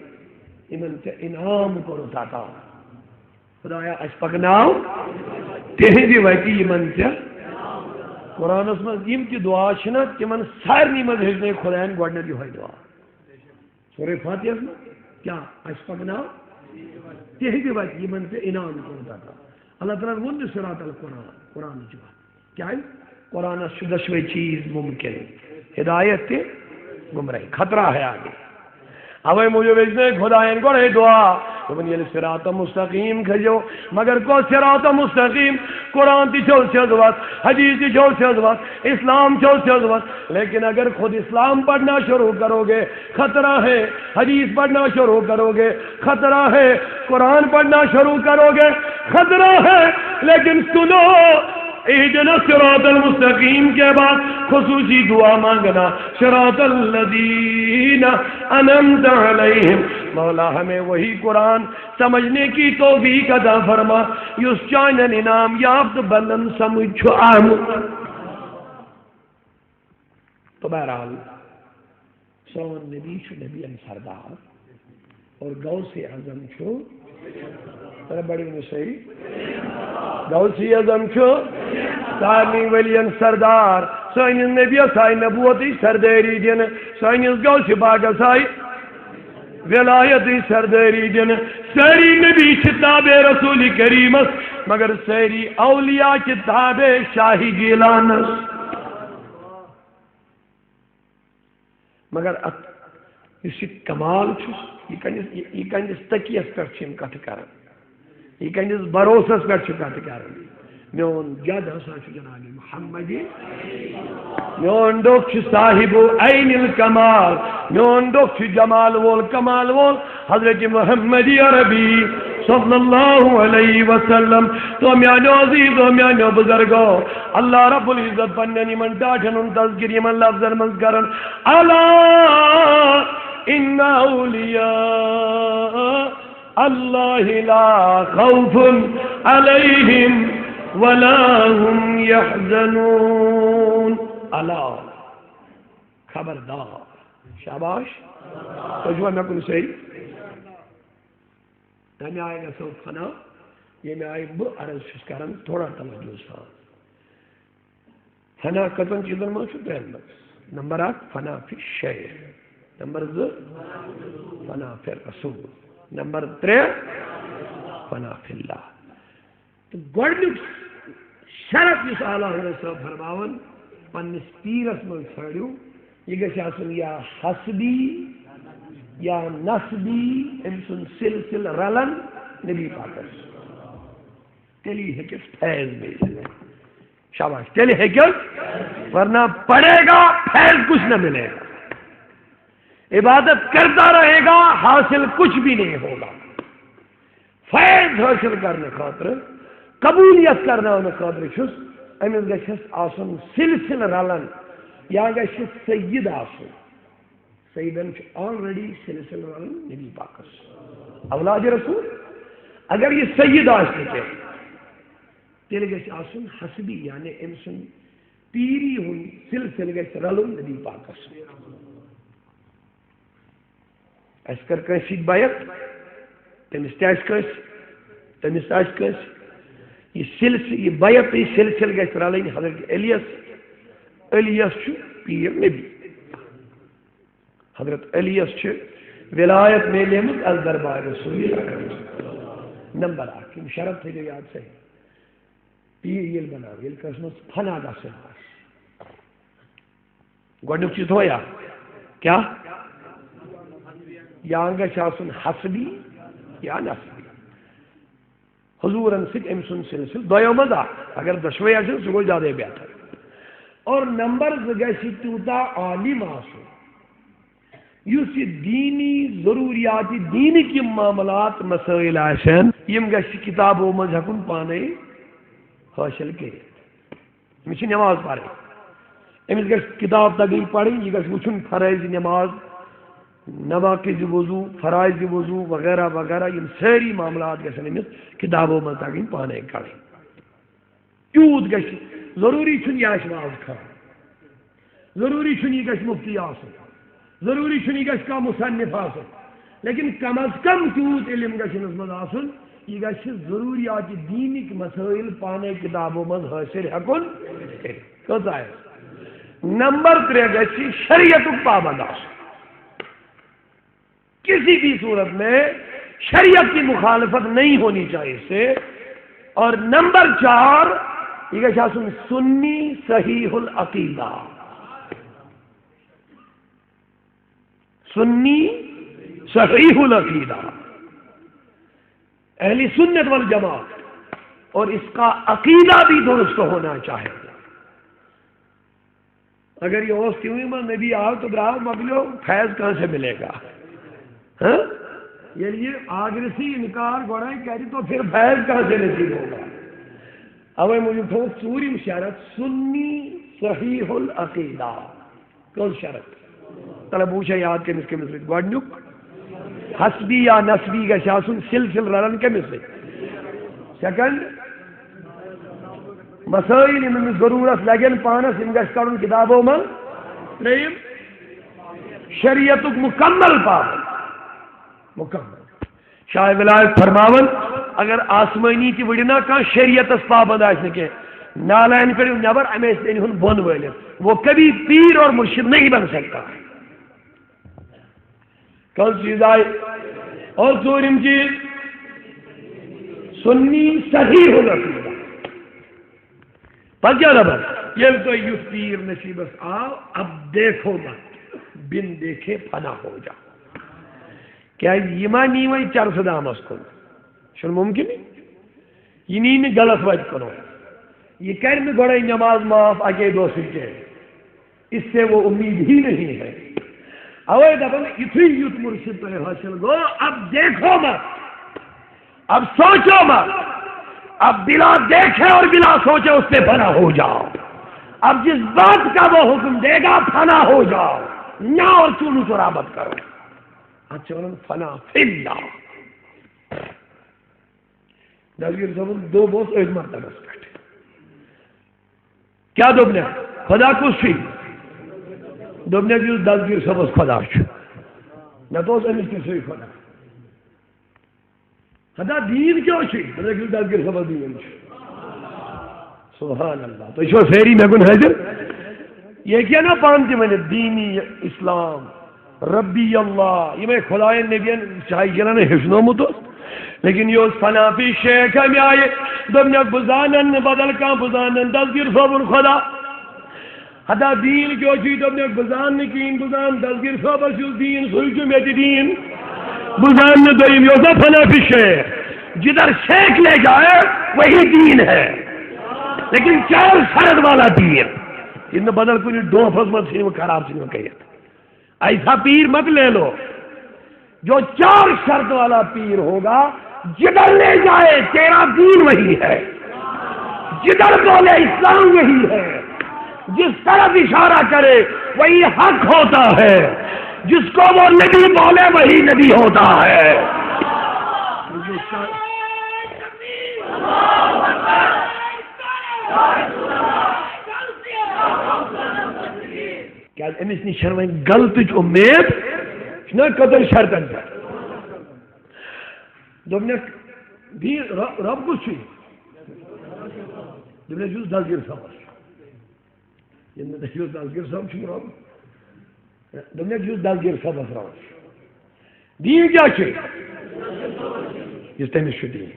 امن سے انعام کرو تاتا خدایا اشپکناو تہی دیوائی کی امن سے قرآن اس میں یم کی دعا شنا تمن سارنی من ہجنے خدایان گوڑنے دی ہوئی دعا سورہ فاتحہ میں کیا اشپکناو تہی دیوائی کی امن سے انعام کرو تاتا اللہ تعالیٰ نے صراط القرآن قرآن جواب کیا ہے قرآن شدشوی چیز ممکن ہدایت تے گمراہی خطرہ ہے آگے اوے مجھے بیچنے خدایان کو رہے دعا تو من یہ صراط مستقیم کھجو مگر کو صراط مستقیم قرآن تی چھو سے ازوات حدیث تی چھو سے ازوات اسلام چھو سے ازوات لیکن اگر خود اسلام پڑھنا شروع کرو گے خطرہ ہے حدیث پڑھنا شروع کرو گے خطرہ ہے قرآن پڑھنا شروع کرو گے خطرہ ہے لیکن سنو اہدنا صراط المستقیم کے بعد خصوصی دعا مانگنا صراط الذین انعمت علیہم مولا ہمیں وہی قرآن سمجھنے کی توفیق عطا فرما یس چانن انعام یافت بلند سمجھ عام تو بہرحال سون نبی شو نبی سردار اور غوث اعظم شو بڑی صحیح غوث اعظم چھو سارنی ولین سردار سائنس نبی سائی نبوتی سرداری دن سائنس غوث باغ سائی ولایتی سرداری دن ساری نبی کتاب رسول کریم مگر ساری اولیاء کتاب شاہی گیلانس مگر اس کمال چھس یہ کنس تکیس پر چھم کت کرن یہ کنس بروسس پر چھم کت کرن میون جد ہسا چھ جناب محمدی میون ڈوک چھ صاحب عین الکمال میون ڈوک چھ جمال وول کمال وول حضرت محمدی عربی صلی اللہ علیہ وسلم تو میانو عزیز و میانو بزرگو اللہ رب العزت پننی من ڈاٹھن ان تذکری من لفظ من کرن اللہ ان اولیاء اللہ لا خوف علیہم ولا هم يحزنون اللہ خبردار شاباش تجوہ میں کن صحیح میں آئے گا سوف فنا یہ میں آئے بو عرض شسکارن تھوڑا توجہ سا فنا کتن چیزن میں چھو دین بس نمبر 8 فنا فی الشیء نمبر 2 فنا فی الرسول نمبر 3 فنا فی اللہ تو گوڑنک شرط اس آلہ صاحب فرماون پنس پیرس من سڑیو یہ گشت آسن یا حسبی یا نسبی انسن سلسل رلن نبی پاکس تیلی حکس فیض بیجنے شاباش تیلی حکس ورنہ پڑے گا فیض کچھ نہ ملے گا عبادت کرتا رہے گا حاصل کچھ بھی نہیں ہوگا فیض حاصل کرنے خاطر قبولیت کرناؤنہٕ خٲطرٕ چھُس أمِس گژھٮ۪س آسُن سلسلہٕ رلان یا گژھٮ۪س سید آسُن سیدن چھُ آلریڈی سلسلہٕ رلان نبی پاکس اولاد رسول اگر یہ سید آسہِ نہٕ کینٛہہ تیٚلہِ گژھِ آسُن حسبی یعنی أمۍ سُنٛد پیٖری ہُنٛد سلسلہٕ گژھِ رلُن نبی پاکس اَسہِ کٔر کٲنٛسہِ سۭتۍ بیعت تٔمِس تہِ آسہِ کٲنٛسہِ تٔمِس آسہِ کٲنٛسہِ یہ سلسلہ یہ بیعت یہ سلسلہ گژھِ رلٕنۍ حضرت علیس چھُ پیٖر نبی حضرت علیس چھِ ولایت میلیمٕژ از دربار رسول نمبر اکھ یِم شرط تھٲیِو یاد صحیح پیٖر ییٚلہِ بناو ییٚلہِ کٲنٛسہِ منٛز فنا گژھُن آسہِ گۄڈنیُک چیٖز تھویا کیٛاہ یا گژھِ آسُن حسبی یا نسبی حضورن سۭتۍ أمۍ سُنٛد سلسلہٕ دۄیو منٛز اکھ اگر دۄشوے آسن سُہ گوٚو زیادے بہتر اور نمبر زٕ گژھِ تیوٗتاہ عالم آسُن یُس یہِ دیٖنی ضروٗریات دیٖنٕکۍ یِم معاملات مسٲیل آسن یِم گژھِ کِتابو منٛز ہٮ۪کُن پانے حٲصِل کٔرِتھ أمِس چھِ نٮ۪ماز پرٕنۍ أمِس گژھِ کِتاب تگٕنۍ پرٕنۍ یہِ گژھِ وٕچھُن فرٲضِ نٮ۪ماز نواقض وضوٗ فرائض وضوٗ وغیرہ وغیرہ یِم سٲری معاملات گژھن أمِس کِتابو منٛز تگٕنۍ پانے کڑٕنۍ تیوٗت گژھِ ضروٗری چھُنہٕ یہِ آسہِ واز خان ضروٗری چھُنہٕ یہِ گژھِ مُفتی آسُن ضروٗری چھُنہٕ یہِ گژھِ کانٛہہ مُصنِف آسُن لیکن کم از کم تیوٗت علم گژھِ أمِس منٛز آسُن یہِ گژھِ ضروٗریات دیٖنٕکۍ مسٲیل پانے کِتابو منٛز حٲصِل ہٮ۪کُن کٔرِتھ کۭژاہ آسہِ نمبر 3 گژھِ شریعتُک پابنٛد آسُن کسی بھی صورت میں شریعت کی مخالفت نہیں ہونی چاہیے اس سے اور نمبر 4 یہ گژھِ آسُن سنی صحیح العقیدہ سنی صحیح العقیدہ اہل سنت والجماعت اور اس کا عقیدہ بھی درست ہونا چاہیے اگر یہ اوس کیوں نبی آؤ تو برا مگلو فیض کہاں سے ملے گا یہ آگرسی انکار گوڑائی کہتی تو پھر فیض کہاں سے نصیب ہوگا اوے مجھے تھو ژوٗرِم شرط سنی صحیح العقیدہ کٔژ شرط طلب وٕچھا یاد کٔمِس کٔمِس سۭتۍ گۄڈنیُک حسبی یا نسبی گژھِ آسُن سلسلہٕ رلان کٔمِس سۭتۍ سیکنڈ مسٲیل یِم أمِس ضروٗرت لگن پانس یِم گژھِ کڑُن کِتابو منٛز ترٛیٚیِم شریعتُک مکمل پابنٛد مکمل شاہ ولایت فرماون اگر آسمانی تہِ وٕڑِ نا کانٛہہ شریعتس پابنٛد آسہِ نہٕ کینٛہہ نالین کٔڑِو نٮ۪بر اَمے سۭتۍ أنۍ ہُن بۄن وٲلِتھ وہ کبھی پیر اور مرشد نہیں بن سکتا کل چیز آئے اور ژوٗرِم چیز سنی صحیح العقیدہ پتہٕ کیٛاہ دپان ییٚلہِ تۄہہِ یُتھ پیٖر نصیٖبس آو اب دیکھو مت بن دیکھے فنا ہو جا کیٛازِ یہِ ما نی وۄنۍ چرسہٕ دامس کُن چھُنہٕ مُمکِن یہِ نی نہٕ غلط وتہِ کُن یہ کر نہٕ گۄڈے نماز معاف اکے دۄہ سۭتۍ کینٛہہ اس سے وہ امید ہی نہیں ہے اوے دپان یُتھُے یُتھ مرشد تۄہہِ حٲصِل گوٚو اب دیکھو مت اب سوچو مت اب بلا دیکھے اور بلا سوچے اس پہ فنا ہو جاؤ اب جس بات کا وہ حکم دے گا فنا ہو جاؤ نہ اور چولو چورا مت کرو اچھا فنا فی اللہ دسگیر صاحب دو بوس ایک مرتبہ کیا دوبنے خدا کس سی دوبنے کی دسگیر صاحب خدا نہ تو امس کی سی خدا خدا دین کیوں سی دسگیر صاحب دین سبحان اللہ تو چھو سیری میں کن حاضر یہ کیا نا پانتی میں نے دینی اسلام ربی اللہ یہ میں خدای نبیان چاہی گرا نے حسنو متو لیکن یہ فنا فی شیخ ہمیں آئے دنیا بزانن بدل کا بزانن دسگیر صبر خدا خدا دین کیوں چی دنیا بزان کین بزان دسگیر صبر شو دین سوچو میں دین بزان دویم یہ فنا فی شیخ جدھر شیخ لے جائے وہی دین ہے لیکن 4 شرط والا دین ان بدل کوئی ڈوفس مت سی خراب سی کہیے ایسا پیر مت لے لو جو 4 شرط والا پیر ہوگا جدھر لے جائے تیرا دین وہی ہے جدھر بولے اسلام یہی ہے، جس طرف اشارہ کرے وہی حق ہوتا ہے، جس کو وہ نبی بولے وہی نبی ہوتا ہے۔ کیا امس نش غلط امید نا قدر شرطن پہ دبنک بھی رب کس دبنک دلگیر صاحب دلگیر صاحب رب دبنک دلگیر صاحب رب دین کیا اس تمس دین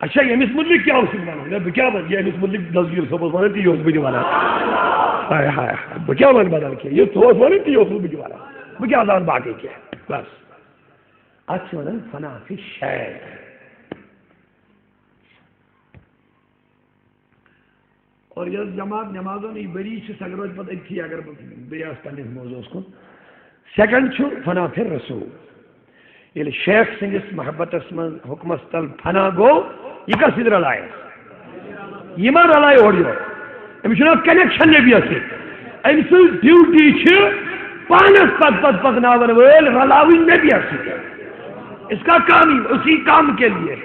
اچھا یمس متعلق کیا ونان بہ کیا ون یمس متعلق دلگیر صاحب ونان تی بہ ونان ہائے ہائے بہ کیا ون بدل کی یہ تو ون تی بہ ونان بہ کیا زان باقی کی بس ات ونان فنا فی الشیخ۔ اور یہ جماعت نمازوں میں بری سگر روز پتہ اتھی اگر بیاس پنس موضوع کن سیکنڈ فنا فی الرسول یل شیخ سندس محبتس من حکمس تل فنا گو یہ کس سد رلائے یہ ما رلائے اور امس کنیکشن نبی ام سن ڈیوٹی پانس پت پکناون ول رلاون نبی سی اس کا کام ہی اسی کام کے لیے۔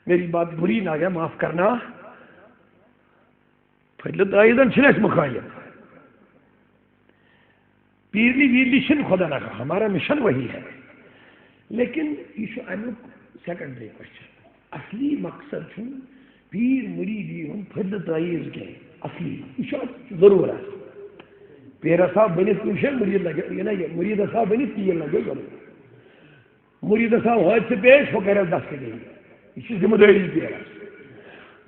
میری بات بری نہ گیا معاف کرنا، فضلت آئیدن چھنس مخالف پیرلی ویرلی چھن خدا نہ ہمارا مشن وہی ہے، لیکن یہ امیک سیکنڈری کوشچن اصلی مقصد چھن پیر مریدی ہم فضلت آئیز کے اصلی یہ ضرور ہے پیر صاحب بنت کشن مرید لگے مرید صاحب بنت تیر لگے ضرور مرید صاحب حادثہ پیش ہو کر دست گئی یہ ذمہ داری پیرس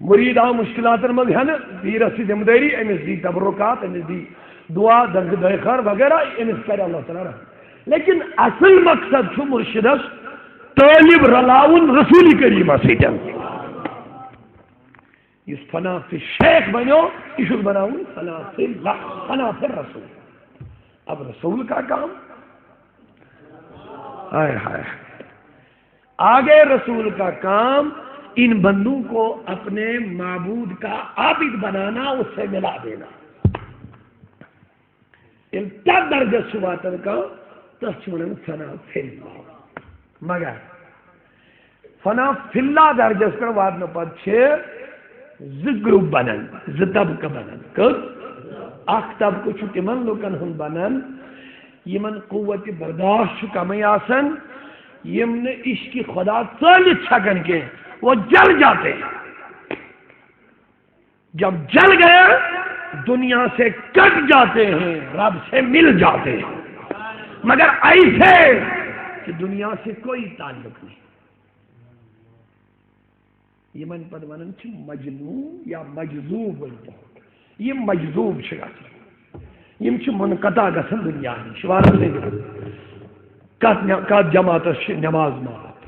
مرید آ مشکلات مز ہے پیرس ذمہ داری امس دی تبرکات امس دی دعا درگ خیر وغیرہ امس کر اللہ تعالیٰ لیکن اصل مقصد مرشدس طالب رلاون رسول کریم سن اس فنا فی شیخ بنو یہ بناؤن فنا فی رسول۔ اب رسول کا کام ہائے ہائے آگے رسول کا کام ان بندوں کو اپنے معبود کا عابد بنانا، اس سے ملا دینا کیا درجہ سواتن کا تصون فنا فی اللہ مگر فنا فی اللہ درجس پر واد پت گروپ بنان طبقہ بنان کت اخ طبقہ تمن لوکن ہند بنان یمن قوت برداشت کمی آسن یم نے عشق خدا ثالث چھکن کے وہ جل جاتے ہیں، جب جل گئے دنیا سے کٹ جاتے ہیں رب سے مل جاتے ہیں، مگر ایسے کہ دنیا سے کوئی تعلق نہیں۔ یمن پد ونان مجنون یا مجذوب یہ مجذوب یم منقطع گھن دنیا نش کت جماعت نماز معاف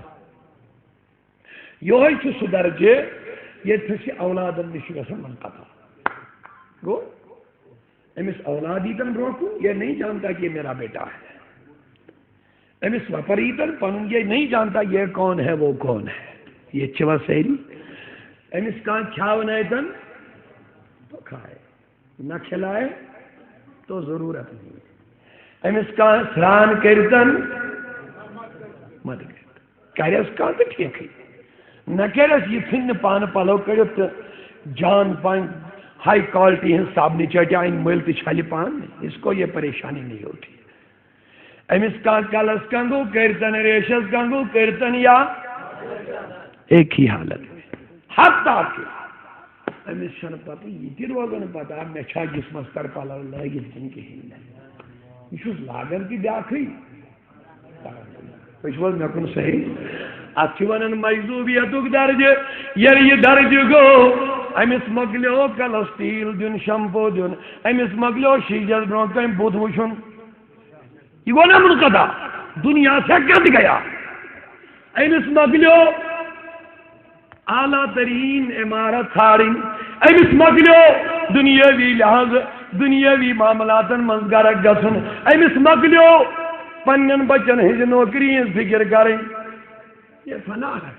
یہ سہ درجہ یہ اولادن نش گھن منقطع گو امس اولاد یتن برو یہ نہیں جانتا کہ یہ میرا بیٹا ہے، امس وپر یتن پن یہ نہیں جانتا یہ کون ہے وہ کون ہے، یہ چوا سہری امس کان کھاؤ تن تو کھائے نہ کھلائے تو ضرورت نہیں، امس کان سران کرتن مت کرس کان تو ٹھیک نہ کرس یہ ژھن پان پلو کڑت تو جان پان ہائی کوالٹی ہند صابنہ چٹیا ان مل تو چھل پان اس کو یہ پریشانی نہیں ہوتی، امس کان کلس کنگو کرتن ریشس کنگو کرتن یا ایک ہی حالت حتیٰ کہ امس چھن پتہ یہ روزن پتہ مے چھا جسمس پر پلو لگت کن کہین یہ لاگان تہ بیاکھے تھی مے کن صحیح ات ونان مجذوبیت درجہ یل یہ درجہ گو امس مکلیو کلس تیل دن شمپو دن امس مکلیو شیجس برو کن بت وچن یہ گو نا منقطع دنیا سے کٹ گیا، امس مکلیو اعلیٰ ترین عمارت ھارن امس مکلیو دنیاوی لحاظ دنیاوی معاملاتن من غرق گھن امس مکلیو پنن بچن ہز نوکری فکر کریں، یہ فنا ہے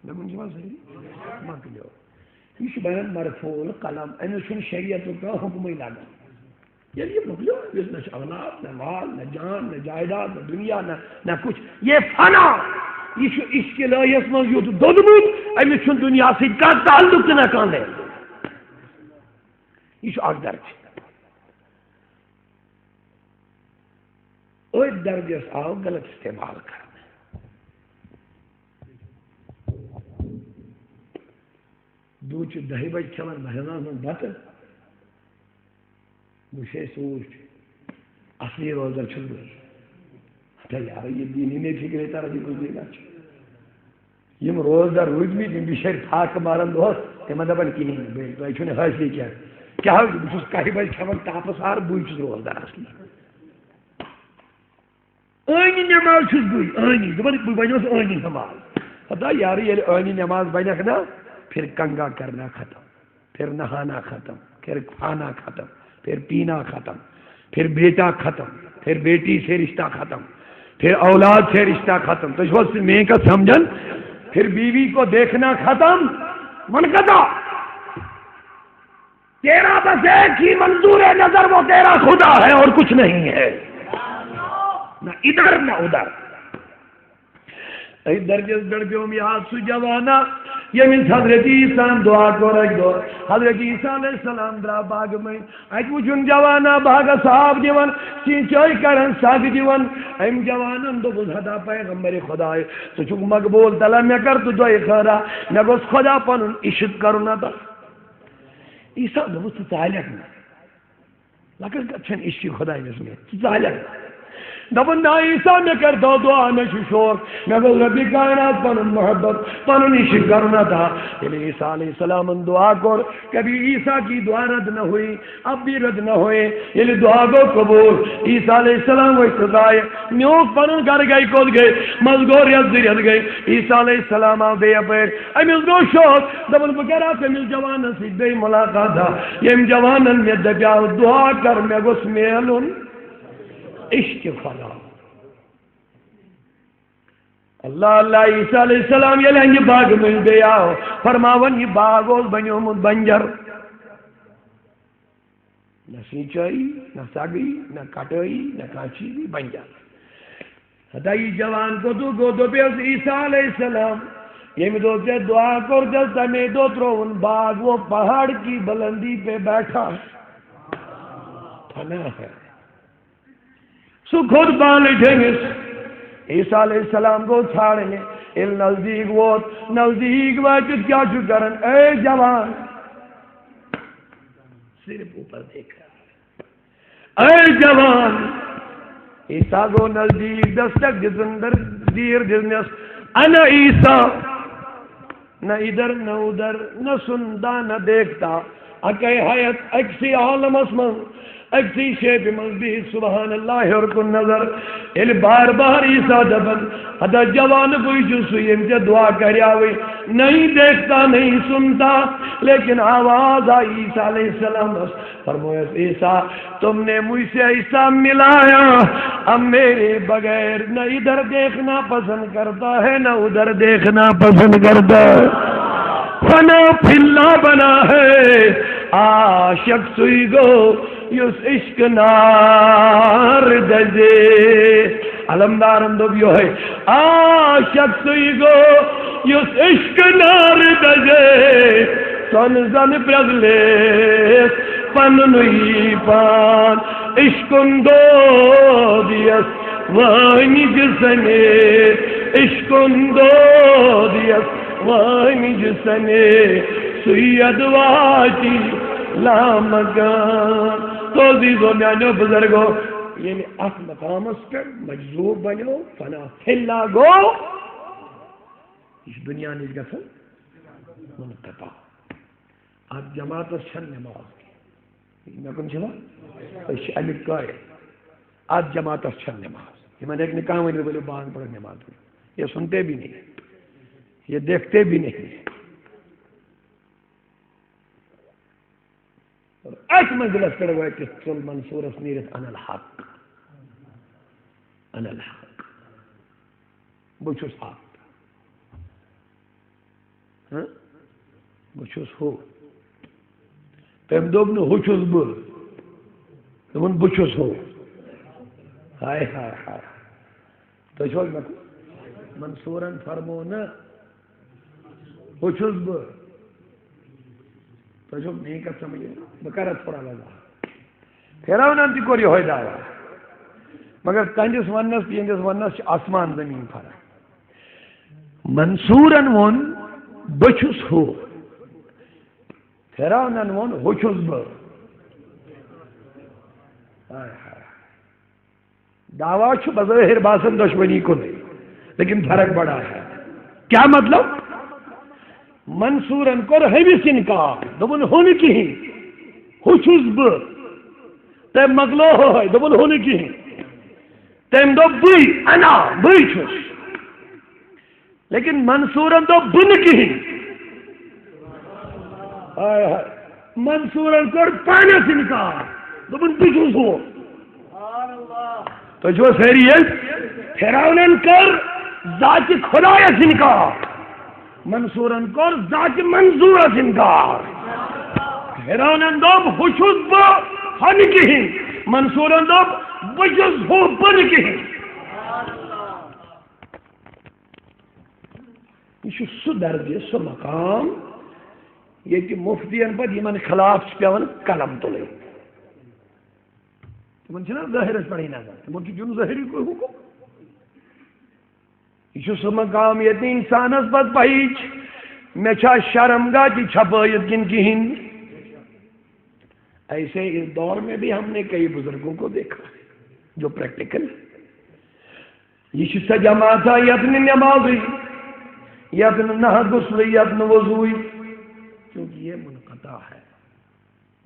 دپن چھوا صحیح مکلیو یہ بنان مرفوع قلم امس چھن شریعت کا حکمے لگان یعنی یہ مکلیو اس نہ اولاد نہ مال نہ جان نہ جائیداد نہ دنیا نہ کچھ یہ فنا یہ عشق الہیس من یوت دودمت امس چھن دنیا سے کا تعلق نہ کان ہے یہ اک درج اور درجس آو غلط استعمال کرنا دوچ دہی بج کھان مہمان بتہ بے سوچ اصلی روزدار چھس بہ یار یہ دینی نہیں فکر تر گزرا یم روزدار روزمت یم بچار پھاکہ ماران دہس تمہ دپان کہین تھی حاصل کیا بہت کہہ بج کھان تاپس آر بے روزدار اصلی ٲنی نماز چھس ٲنی دپان بہٕ بنوس ٲنی نماز خدا یار ییٚلہِ ٲنی نماز بنکھ نا پھر کنگا کرنا ختم پھر نہانا ختم پھر کھانا ختم پھر پینا ختم پھر بیٹا ختم پھر بیٹی سے رشتہ ختم پھر اولاد سے رشتہ ختم تو میں کا سمجھن پھر بیوی کو دیکھنا ختم منقطع تیرا بس ایک ہی منظور نظر وہ تیرا خدا ہے اور کچھ نہیں ہے نہ ادھر نہ ادھر درجس پہ پیوم یاد سہ جوانا یمس حضرت عیسیٰ دعا کور اک دہ حضرت عیسیٰ علیہ السلام درا باغ میں ات وچن جوانا باغس آب دان سینچائی کران سگ دان ام جوانن دوپس ہدا پیغمبر خدا ژٕ چھُکھ مقبول تلا مے کر تو دعاے خٲرا مے گوٚژھ خدا پنُن عشق کرُن عطا عیسیٰ دوپُس ژٕ ژالکھ نہٕ لکٕٹۍ کتھ چھنہٕ عشق خدایس مےٚ ژٕ ژالکھ نہٕ دپن نا عیسیٰ مے کر دو دعا مے شوق مے گو ربی کائنات پنن محبت پنن عشق کرنا تھا یعنی عیسیٰ علیہ السلام دعا کر کبھی عیسیٰ کی دعا رد نہ ہوئی اب بھی رد نہ ہوئے یعنی دعا کو قبول عیسیٰ علیہ السلام وہ استدائے نیوک پنن کر گئی کود گئے مزگو ریت ریت گئی عیسیٰ علیہ السلام آو دے اپیر امیز گو شوق دپن بکرا امیز جوانن سی بے ملاقات تھا یم جوانن میں دبیاو دعا کر مے گوس میلن عشق خدا اللہ اللہ عیسیٰ علیہ السلام یہ باغ مل گیا فرماون یہ باغ بنیومت بنجر نہ سینچائی نہ سگی نہ کٹائی نہ کانچی بنجر ہتا یہ جوان کو تو گو دو پیس عیسیٰ علیہ السلام یہ دو سے دعا کر جس تمہیں دو ترون باغ وہ پہاڑ کی بلندی پہ بیٹھا تھنا ہے سو خود بالٹھیں عیسیٰ علیہ السلام کو چھاڑیں ال نزدیک ووت نزدیک واچت کیا چھو کرن اے جوان صرف اوپر دیکھ رہا اے جوان عیسیٰ کو نزدیک دستک جسندر دیر دلنس انا عیسیٰ نہ ادھر نہ ادھر نہ سنتا نہ دیکھتا اکی حیات اکسی عالم اسمان اکسی شیپ مزبی سبحان اللہ اور کن نظر یل بار بار عیسیٰ دبن حدا جوان کوئی جو سوئیم سے دعا کریاوی نہیں دیکھتا نہیں سنتا لیکن آواز آئی عیسیٰ علیہ السلام فرمایا عیسیٰ تم نے مجھ سے ایسا ملایا اب میرے بغیر نہ ادھر دیکھنا پسند کرتا ہے نہ ادھر دیکھنا پسند کرتا ہے فنا پھلا بنا ہے عاشق سوئی گو یس عشق نار دجے علمدار اندوبیو ہے عاشق سوئی گو یس عشق نار دجے سن زن پرگلیس پن نئی پان عشقن دو دیس وانی جسنے عشقن دو دیس وانی جسنے سید واجی لامگان تو عزیزو میانو بزرگو یعنی اف مقامس پر مجذوب بنو فنا پھلا گو اس دنیا نیز گفن منقطع آپ جماعت چھن نماز کی میں کن چھلا امیت قائل آپ جماعت چھن نماز یہ میں نے ایک نکاح میں بولے بان پڑھ نماز یہ سنتے بھی نہیں یہ دیکھتے بھی نہیں اس منزلس پر وقت صل منصور اسنیرت انا الحق انا الحق بچوس حق بچھس ہو تم دوب نو ہوچھس بہ دپن بچھس ہو ہائے ہائے ہائے تھی چھو منصورن فرمو نا ہوچھس بہ تھی چھو میری کت سمجھ بہ کر تھوڑا وضاحت فرعونن تہ کور یہ دعویٰ مگر تہندس ونس تہندس ونس آسمان زمین فرق منصورن وون بچھس ہو فرعونن وون ہوچھس بہ دعویٰ بظاہر باسن دشمنی کو نہیں لیکن فرق بڑا ہے کیا مطلب منصورن کور ہمس انکار دپن ہون کہین ہوچھس بہ تم مکلو ہوئے دپن ہون کہین تم دو بئی انا بئی چھس لیکن منصورن دو بن کہین منصورن کور پانس انکار دپن بچھس ہو تو جو سیریس فرعونن کر ذات خدایس انکار منصورن کر ذات منظورس انکار فرعونن دوب ہوچھس بہ ہن کہین منصورن دوب بچھس ہو بن کہین یہ سہ درجہ سہ مقام یہ مفتین پہ یمن خلاف پیوان قلم تلن تمن چھنا ظاہرس پڑے نظر تمن دیون ظاہری کوئی حکم یہ سہ مقام یہ انسانس پتہ پہچ مے چھا شرم گاہ کی چھپائیت کن کہین ایسے اس دور میں بھی ہم نے کئی بزرگوں کو دیکھا ہے جو پریکٹیکل یہ سہ جماعت یتن نمازی یتن نہ غسل یتن وضوئی کیونکہ یہ منقطع ہے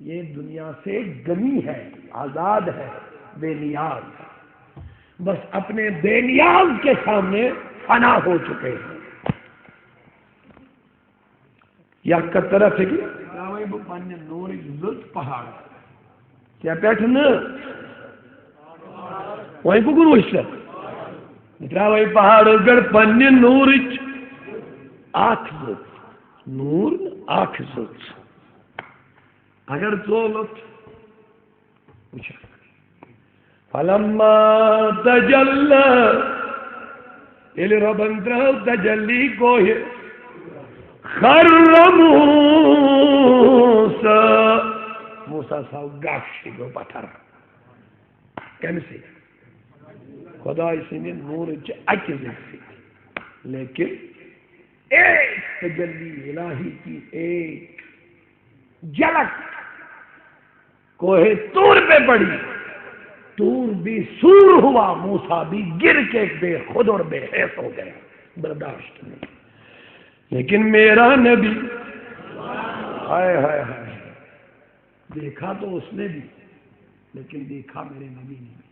یہ دنیا سے غنی ہے آزاد ہے بے نیاز ہے بس اپنے بے نیاز کے سامنے فنا ہو چکے ہیں یا طرف ہے کہ نور زلط پہاڑ کیا پیٹھن وہیں کو گروہ سے تراوی پہاڑ گر پنہ نورچ آکھ زلط نور آکھ زلط اگر ژولت وچھ فلما تجلى ییٚلہِ رۄبن ترٲو تجلی گوٚو خر موسیٰ ساو گش گو پتھر کمہِ سۭتۍ خداے سٕنٛدِ نوٗرٕچ اکہِ زٕ سۭتۍ لیکن ایک تجلی الہی کی ایک جھلک کوہ طور پہ پڑی طور بھی سور ہوا موسیٰ بھی گر کے بے خود اور بے حیث ہو گیا برداشت نہیں لیکن میرا نبی ہائے ہائے ہائے دیکھا تو اس نے بھی لیکن دیکھا میرے نبی نے بھی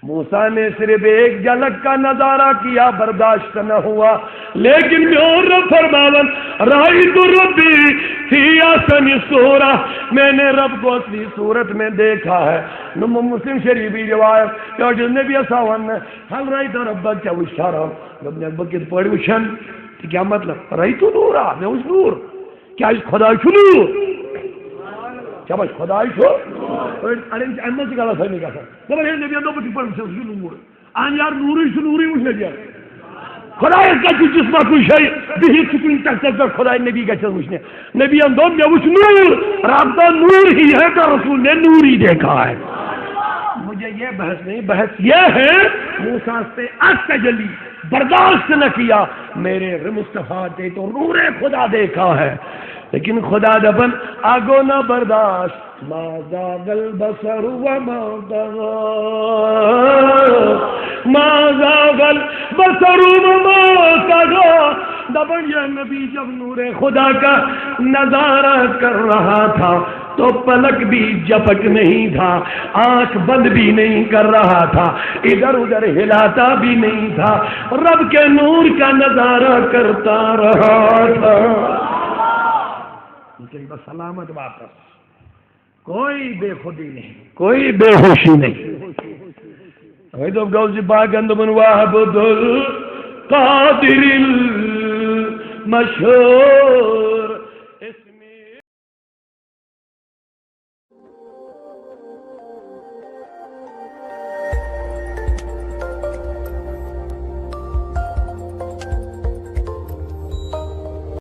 موسیٰ نے صرف ایک جھلک کا نظارہ کیا برداشت نہ ہوا لیکن میور رب فرماون رأیت ربی فی احسن صورہ میں نے رب کو اصلی صورت میں دیکھا ہے نمو مسلم شریفی روایت کہ جس نبی صاحب حل رأیت ربک کیا وشتا رہا رب نے رب کت پڑی وشن کیا مطلب رأیت نورا میں اس نور کیا اس خدا چھو نور کیا بس خدای چھو اڑین احمد سے گلا سمجھ گا سر نبی نبی دو بچ پر نور ان یار نوری سے نوری وچ نبی خدای کا جسم کوئی شے بھی چکن تک تک خدای نبی کا چل وچنے نبی ان دو میں وچ نور رب کا نور ہی ہے تو رسول نے نور ہی دیکھا ہے مجھے یہ بحث نہیں بحث یہ ہے موسیٰ سے تجلی برداشت نہ کیا میرے مصطفیٰ نے تو نور خدا دیکھا ہے لیکن خدا دبن آگو نہ برداشت ما زاغ البصر وما طغى ما زاغ البصر وما طغى دبن یہ نبی جب نور خدا کا نظارہ کر رہا تھا تو پلک بھی جھپک نہیں تھا آنکھ بند بھی نہیں کر رہا تھا ادھر ادھر ہلاتا بھی نہیں تھا رب کے نور کا نظارہ کرتا رہا تھا سلامت واپس کوئی بے خودی نہیں کوئی بے ہوشی نہیں غوث پاک اندمن واحد القادر مشہور